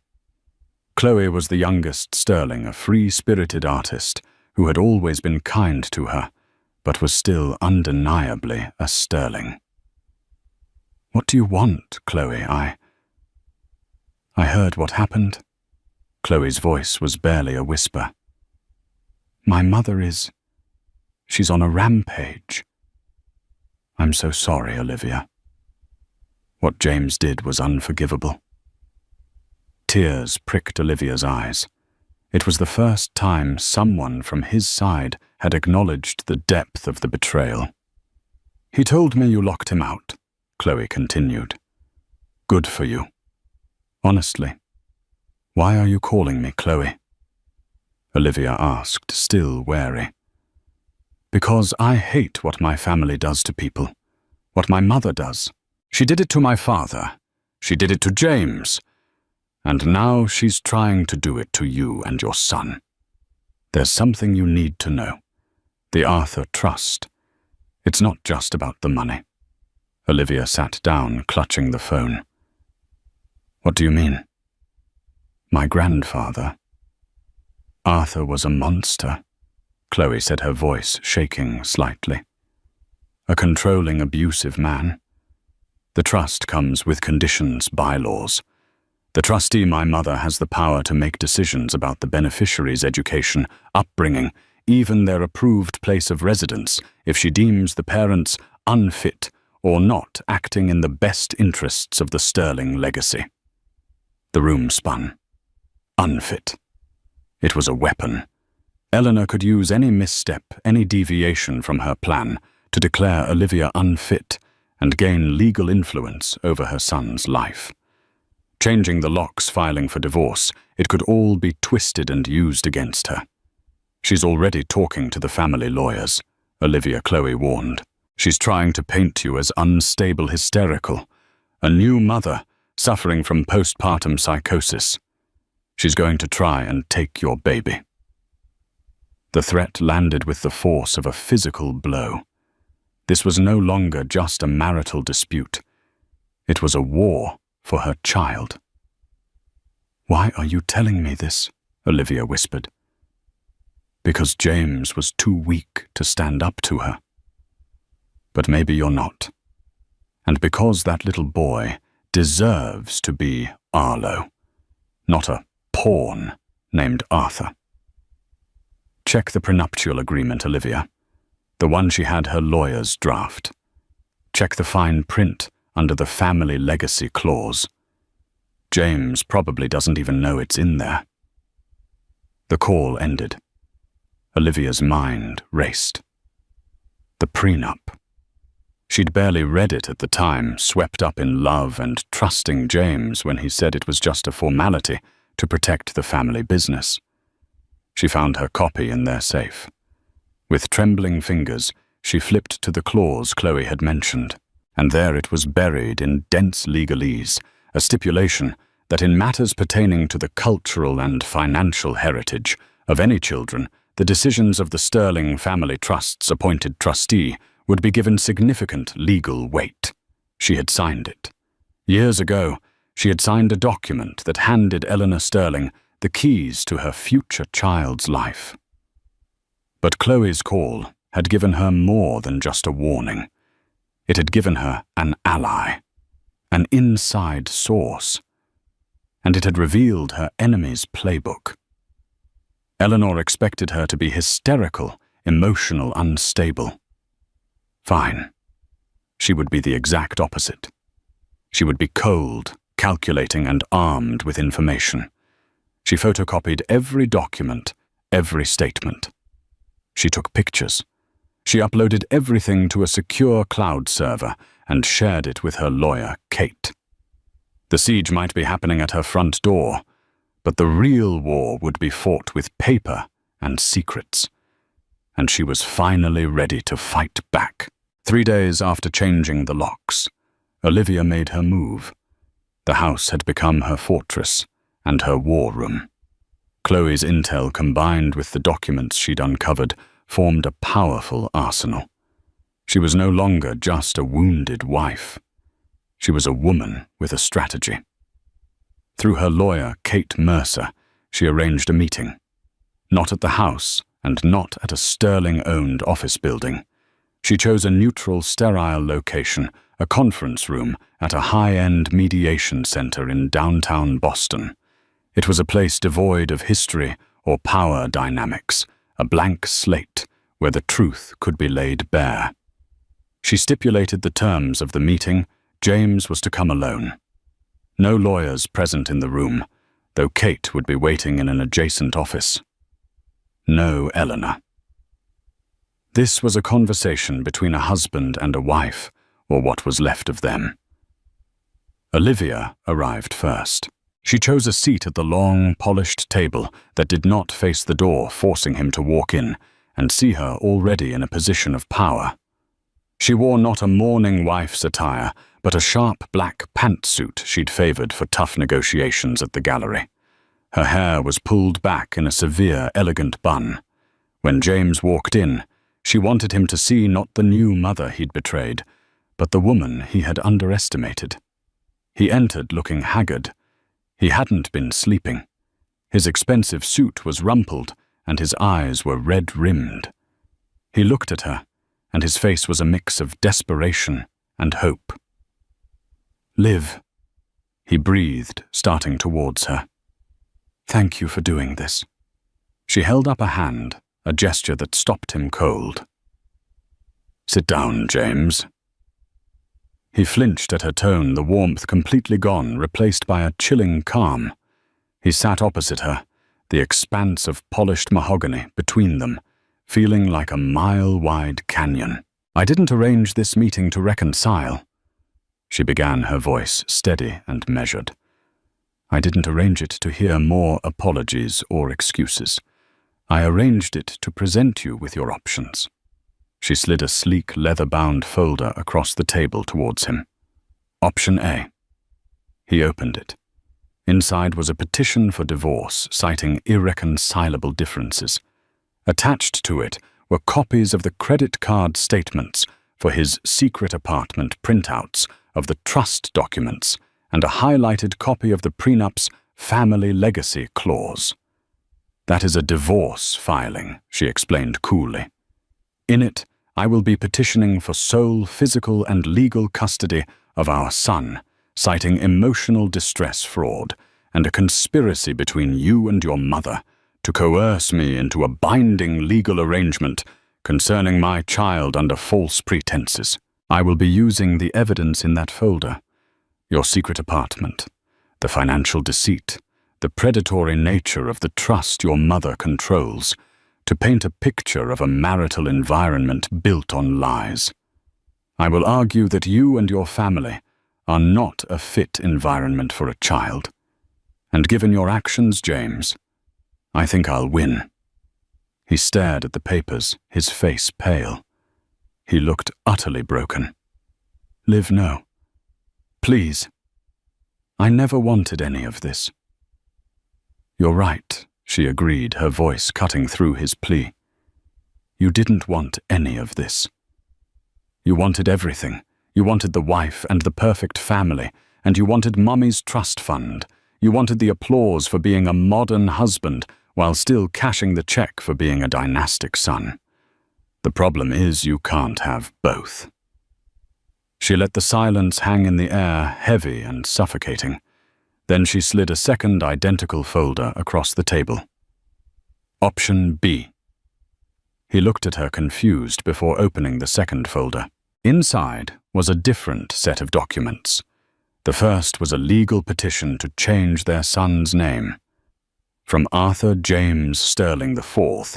Chloe was the youngest Sterling, a free-spirited artist who had always been kind to her, but was still undeniably a Sterling. "What do you want, Chloe? I heard what happened." Chloe's voice was barely a whisper. "My mother she's on a rampage." "I'm so sorry, Olivia." What James did was unforgivable. Tears pricked Olivia's eyes. It was the first time someone from his side had acknowledged the depth of the betrayal. "He told me you locked him out," Chloe continued. "Good for you. Honestly, why are you calling me Chloe?" Olivia asked, still wary. "Because I hate what my family does to people, what my mother does. She did it to my father. She did it to James. And now she's trying to do it to you and your son. There's something you need to know. The Arthur Trust. It's not just about the money." Olivia sat down, clutching the phone. "What do you mean?" "My grandfather. Arthur was a monster," Chloe said, her voice shaking slightly. "A controlling, abusive man. The trust comes with conditions, bylaws. The trustee, my mother, has the power to make decisions about the beneficiary's education, upbringing, even their approved place of residence, if she deems the parents unfit or not acting in the best interests of the Sterling legacy." The room spun. Unfit. It was a weapon. Eleanor could use any misstep, any deviation from her plan, to declare Olivia unfit and gain legal influence over her son's life. Changing the locks, filing for divorce, it could all be twisted and used against her. "She's already talking to the family lawyers," Olivia Chloe warned. "She's trying to paint you as unstable, hysterical, a new mother suffering from postpartum psychosis. She's going to try and take your baby." The threat landed with the force of a physical blow. This was no longer just a marital dispute. It was a war for her child. "Why are you telling me this?" Olivia whispered. "Because James was too weak to stand up to her. But maybe you're not. And because that little boy deserves to be Arlo, not a pawn named Arthur." "Check the prenuptial agreement, Olivia. The one she had her lawyers draft. Check the fine print under the family legacy clause. James probably doesn't even know it's in there. The call ended. Olivia's mind raced. The prenup. She'd barely read it at the time, swept up in love and trusting James when he said it was just a formality to protect the family business. She found her copy in their safe. With trembling fingers, she flipped to the clause Chloe had mentioned, and there it was buried in dense legalese, a stipulation that in matters pertaining to the cultural and financial heritage of any children, the decisions of the Sterling Family Trust's appointed trustee would be given significant legal weight. She had signed it. Years ago, she had signed a document that handed Eleanor Sterling the keys to her future child's life. But Chloe's call had given her more than just a warning. It had given her an ally, an inside source, and it had revealed her enemy's playbook. Eleanor expected her to be hysterical, emotional, unstable. Fine. She would be the exact opposite. She would be cold, calculating, and armed with information. She photocopied every document, every statement. She took pictures. She uploaded everything to a secure cloud server and shared it with her lawyer, Kate. The siege might be happening at her front door, but the real war would be fought with paper and secrets. And she was finally ready to fight back. 3 days after changing the locks, Olivia made her move. The house had become her fortress and her war room. Chloe's intel combined with the documents she'd uncovered formed a powerful arsenal. She was no longer just a wounded wife. She was a woman with a strategy. Through her lawyer, Kate Mercer, she arranged a meeting. Not at the house and not at a Sterling-owned office building. She chose a neutral, sterile location, a conference room at a high-end mediation center in downtown Boston. It was a place devoid of history or power dynamics, a blank slate where the truth could be laid bare. She stipulated the terms of the meeting. James was to come alone. No lawyers present in the room, though Kate would be waiting in an adjacent office. No Eleanor. This was a conversation between a husband and a wife, or what was left of them. Olivia arrived first. She chose a seat at the long, polished table that did not face the door, forcing him to walk in and see her already in a position of power. She wore not a mourning wife's attire, but a sharp black pantsuit she'd favored for tough negotiations at the gallery. Her hair was pulled back in a severe, elegant bun. When James walked in, she wanted him to see not the new mother he'd betrayed, but the woman he had underestimated. He entered looking haggard. He hadn't been sleeping. His expensive suit was rumpled, and his eyes were red-rimmed. He looked at her, and his face was a mix of desperation and hope. "Liv," he breathed, starting towards her. "Thank you for doing this." She held up a hand, a gesture that stopped him cold. "Sit down, James." He flinched at her tone, the warmth completely gone, replaced by a chilling calm. He sat opposite her, the expanse of polished mahogany between them, feeling like a mile-wide canyon. "I didn't arrange this meeting to reconcile." She began, her voice steady and measured. "I didn't arrange it to hear more apologies or excuses. I arranged it to present you with your options." She slid a sleek, leather-bound folder across the table towards him. Option A. He opened it. Inside was a petition for divorce, citing irreconcilable differences. Attached to it were copies of the credit card statements for his secret apartment printouts of the trust documents and a highlighted copy of the prenup's family legacy clause. "That is a divorce filing," she explained coolly. "In it, I will be petitioning for sole physical and legal custody of our son, citing emotional distress fraud and a conspiracy between you and your mother to coerce me into a binding legal arrangement concerning my child under false pretenses. I will be using the evidence in that folder. Your secret apartment, the financial deceit, the predatory nature of the trust your mother controls, to paint a picture of a marital environment built on lies. I will argue that you and your family are not a fit environment for a child. And given your actions, James, I think I'll win." He stared at the papers, his face pale. He looked utterly broken. "Liv, no. Please. I never wanted any of this." "You're right," she agreed, her voice cutting through his plea. "You didn't want any of this. You wanted everything. You wanted the wife and the perfect family, and you wanted Mummy's trust fund. You wanted the applause for being a modern husband while still cashing the check for being a dynastic son. The problem is you can't have both." She let the silence hang in the air, heavy and suffocating. Then she slid a second identical folder across the table. Option B. He looked at her confused before opening the second folder. Inside was a different set of documents. The first was a legal petition to change their son's name from Arthur James Sterling IV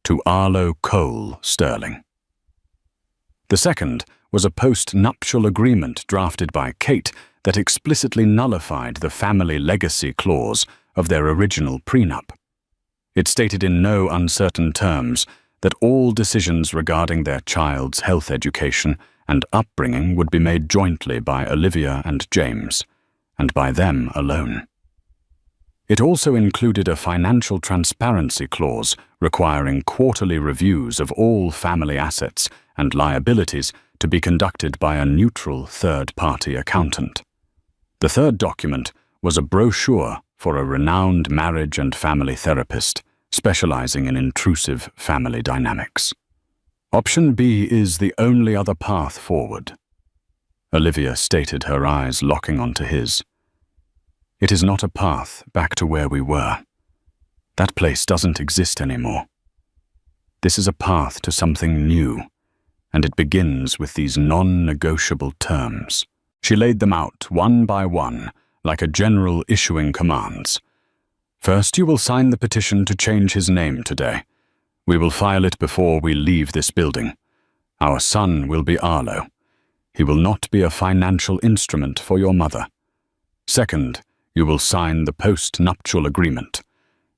to Arlo Cole Sterling. The second was a post-nuptial agreement drafted by Kate that explicitly nullified the family legacy clause of their original prenup. It stated in no uncertain terms that all decisions regarding their child's health education and upbringing would be made jointly by Olivia and James, and by them alone. It also included a financial transparency clause requiring quarterly reviews of all family assets and liabilities to be conducted by a neutral third-party accountant. The third document was a brochure for a renowned marriage and family therapist specializing in intrusive family dynamics. Option B is the only other path forward. Olivia stated, her eyes locking onto his. It is not a path back to where we were. That place doesn't exist anymore. This is a path to something new, and it begins with these non-negotiable terms. She laid them out one by one, like a general issuing commands. First, you will sign the petition to change his name today. We will file it before we leave this building. Our son will be Arlo. He will not be a financial instrument for your mother. Second, you will sign the post-nuptial agreement.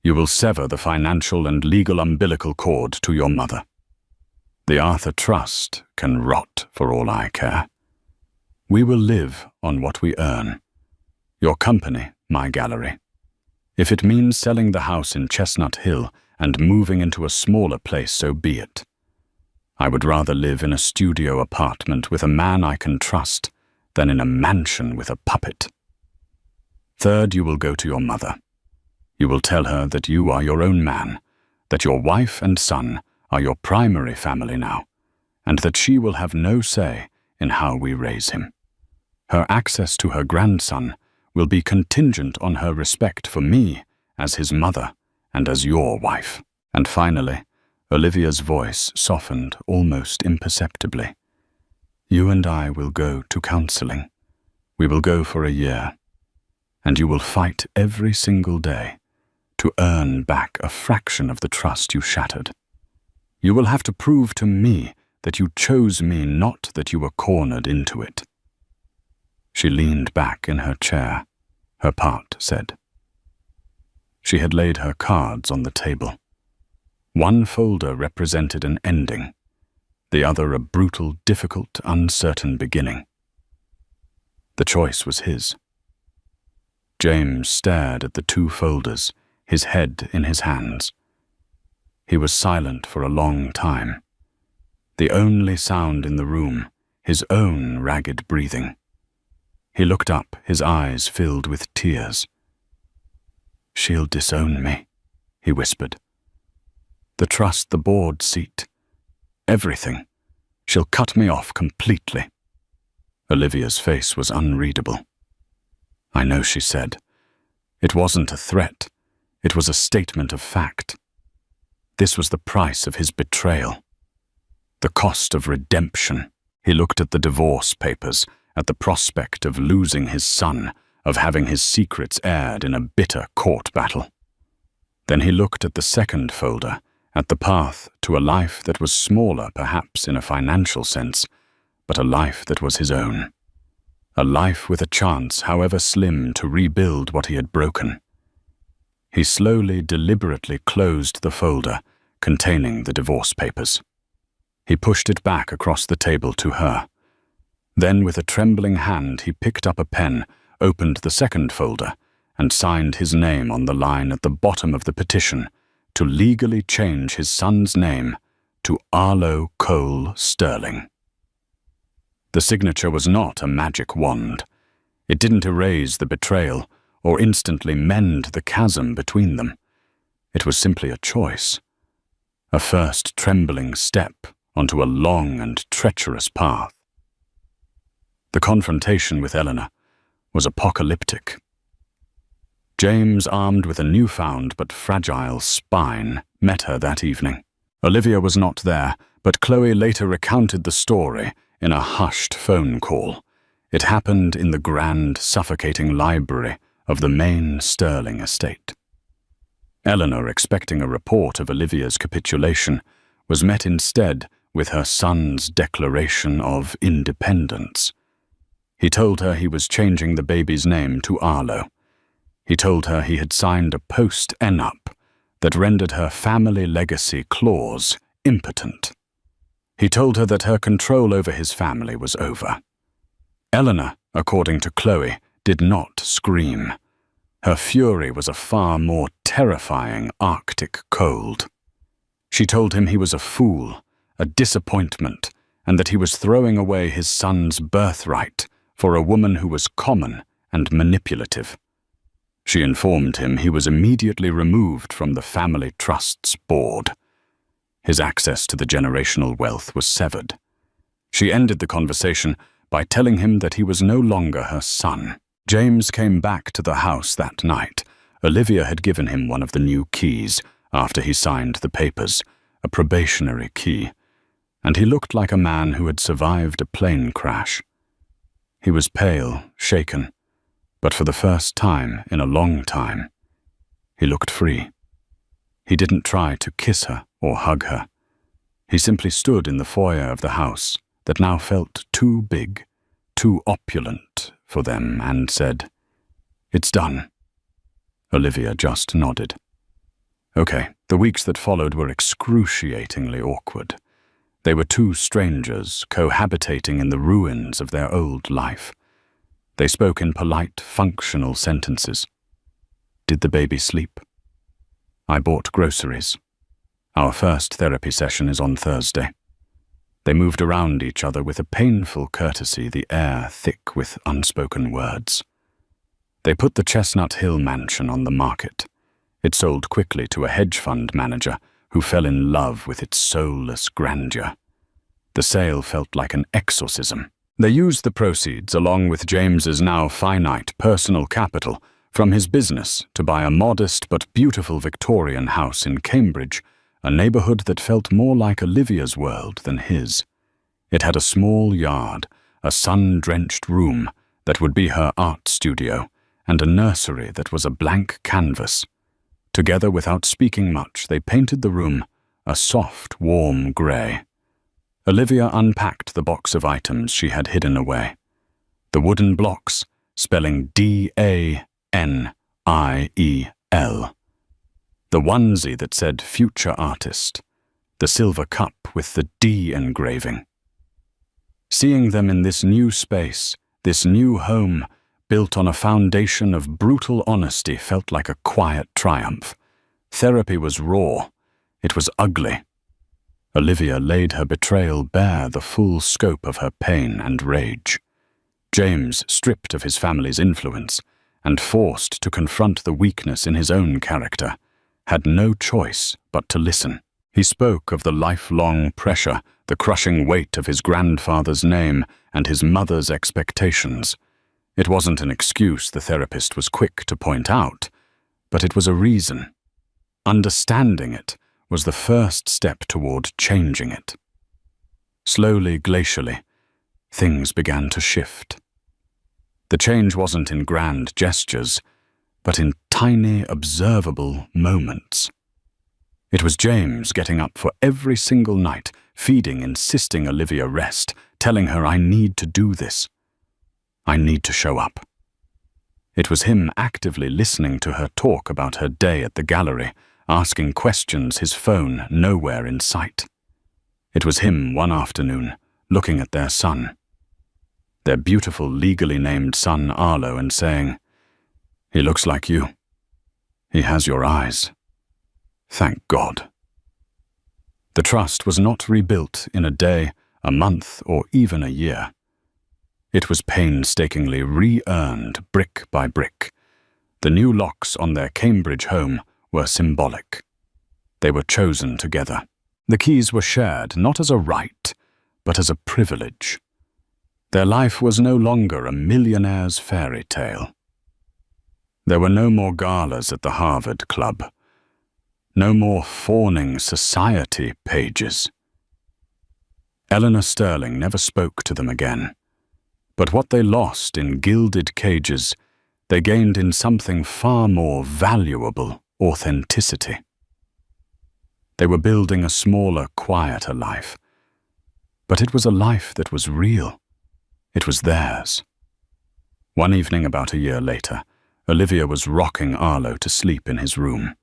You will sever the financial and legal umbilical cord to your mother. The Arthur Trust can rot for all I care. We will live on what we earn. Your company, my gallery. If it means selling the house in Chestnut Hill and moving into a smaller place, so be it. I would rather live in a studio apartment with a man I can trust than in a mansion with a puppet. Third, you will go to your mother. You will tell her that you are your own man, that your wife and son are your primary family now, and that she will have no say in how we raise him. Her access to her grandson will be contingent on her respect for me as his mother and as your wife. And finally, Olivia's voice softened almost imperceptibly. You and I will go to counseling. We will go for a year, and you will fight every single day to earn back a fraction of the trust you shattered. You will have to prove to me that you chose me, not that you were cornered into it. She leaned back in her chair, her part said. She had laid her cards on the table. One folder represented an ending, the other a brutal, difficult, uncertain beginning. The choice was his. James stared at the two folders, his head in his hands. He was silent for a long time. The only sound in the room, his own ragged breathing. He looked up, his eyes filled with tears. She'll disown me, he whispered. The trust, the board seat, everything. She'll cut me off completely. Olivia's face was unreadable. I know, she said. It wasn't a threat. It was a statement of fact. This was the price of his betrayal. The cost of redemption. He looked at the divorce papers, at the prospect of losing his son, of having his secrets aired in a bitter court battle. Then he looked at the second folder, at the path to a life that was smaller perhaps in a financial sense, but a life that was his own. A life with a chance, however slim, to rebuild what he had broken. He slowly, deliberately closed the folder containing the divorce papers. He pushed it back across the table to her. Then, with a trembling hand, he picked up a pen, opened the second folder, and signed his name on the line at the bottom of the petition to legally change his son's name to Arlo Cole Sterling. The signature was not a magic wand. It didn't erase the betrayal or instantly mend the chasm between them. It was simply a choice, a first trembling step onto a long and treacherous path. The confrontation with Eleanor was apocalyptic. James, armed with a newfound but fragile spine, met her that evening. Olivia was not there, but Chloe later recounted the story in a hushed phone call. It happened in the grand, suffocating library of the main Sterling estate. Eleanor, expecting a report of Olivia's capitulation, was met instead with her son's declaration of independence. He told her he was changing the baby's name to Arlo. He told her he had signed a post-enup that rendered her family legacy clause impotent. He told her that her control over his family was over. Eleanor, according to Chloe, did not scream. Her fury was a far more terrifying Arctic cold. She told him he was a fool, a disappointment, and that he was throwing away his son's birthright for a woman who was common and manipulative. She informed him he was immediately removed from the family trust's board. His access to the generational wealth was severed. She ended the conversation by telling him that he was no longer her son. James came back to the house that night. Olivia had given him one of the new keys after he signed the papers, a probationary key, and he looked like a man who had survived a plane crash. He was pale, shaken, but for the first time in a long time, he looked free. He didn't try to kiss her or hug her. He simply stood in the foyer of the house that now felt too big, too opulent for them, and said, "It's done." Olivia just nodded. Okay, the weeks that followed were excruciatingly awkward. They were two strangers cohabitating in the ruins of their old life. They spoke in polite, functional sentences. Did the baby sleep? I bought groceries. Our first therapy session is on Thursday. They moved around each other with a painful courtesy, the air thick with unspoken words. They put the Chestnut Hill mansion on the market. It sold quickly to a hedge fund manager who fell in love with its soulless grandeur. The sale felt like an exorcism. They used the proceeds, along with James's now finite personal capital, from his business to buy a modest but beautiful Victorian house in Cambridge, a neighborhood that felt more like Olivia's world than his. It had a small yard, a sun-drenched room that would be her art studio, and a nursery that was a blank canvas. Together, without speaking much, they painted the room a soft, warm grey. Olivia unpacked the box of items she had hidden away. The wooden blocks, spelling DANIEL. The onesie that said Future Artist. The silver cup with the D engraving. Seeing them in this new space, this new home, built on a foundation of brutal honesty, felt like a quiet triumph. Therapy was raw. It was ugly. Olivia laid her betrayal bare, the full scope of her pain and rage. James, stripped of his family's influence and forced to confront the weakness in his own character, had no choice but to listen. He spoke of the lifelong pressure, the crushing weight of his grandfather's name and his mother's expectations. It wasn't an excuse, the therapist was quick to point out, but it was a reason. Understanding it was the first step toward changing it. Slowly, glacially, things began to shift. The change wasn't in grand gestures, but in tiny, observable moments. It was James getting up for every single night, feeding, insisting Olivia rest, telling her, "I need to do this. I need to show up." It was him actively listening to her talk about her day at the gallery, asking questions, his phone nowhere in sight. It was him one afternoon, looking at their son, their beautiful legally named son Arlo, and saying, "He looks like you. He has your eyes. Thank God." The trust was not rebuilt in a day, a month, or even a year. It was painstakingly re-earned brick by brick. The new locks on their Cambridge home were symbolic. They were chosen together. The keys were shared not as a right, but as a privilege. Their life was no longer a millionaire's fairy tale. There were no more galas at the Harvard Club. No more fawning society pages. Eleanor Sterling never spoke to them again. But what they lost in gilded cages, they gained in something far more valuable: authenticity. They were building a smaller, quieter life. But it was a life that was real. It was theirs. One evening about a year later, Olivia was rocking Arlo to sleep in his room.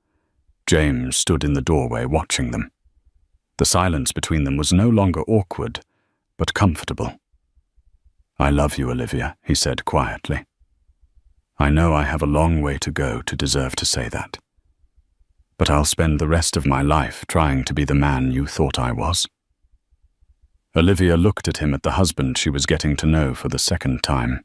James stood in the doorway watching them. The silence between them was no longer awkward, but comfortable. "I love you, Olivia," he said quietly. "I know I have a long way to go to deserve to say that. But I'll spend the rest of my life trying to be the man you thought I was." Olivia looked at him, at the husband she was getting to know for the second time.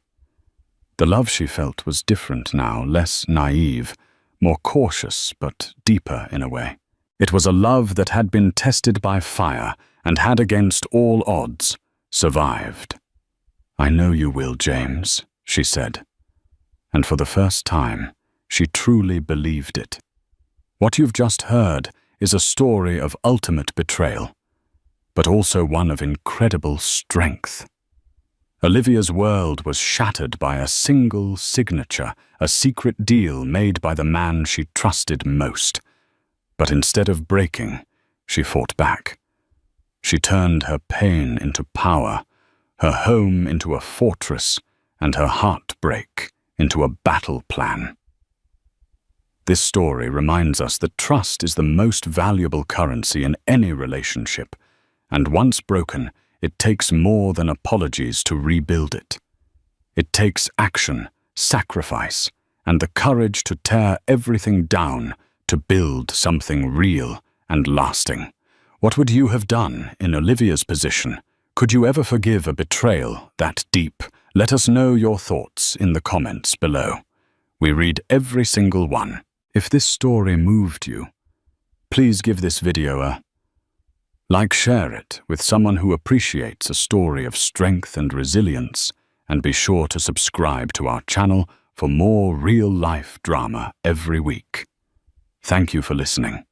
The love she felt was different now, less naive, more cautious but deeper in a way. It was a love that had been tested by fire and had, against all odds, survived. "I know you will, James," she said. And for the first time, she truly believed it. What you've just heard is a story of ultimate betrayal, but also one of incredible strength. Olivia's world was shattered by a single signature, a secret deal made by the man she trusted most. But instead of breaking, she fought back. She turned her pain into power, her home into a fortress, and her heartbreak into a battle plan. This story reminds us that trust is the most valuable currency in any relationship, and once broken, it takes more than apologies to rebuild it. It takes action, sacrifice, and the courage to tear everything down to build something real and lasting. What would you have done in Olivia's position? Could you ever forgive a betrayal that deep? Let us know your thoughts in the comments below. We read every single one. If this story moved you, please give this video a like, share it with someone who appreciates a story of strength and resilience, and be sure to subscribe to our channel for more real-life drama every week. Thank you for listening.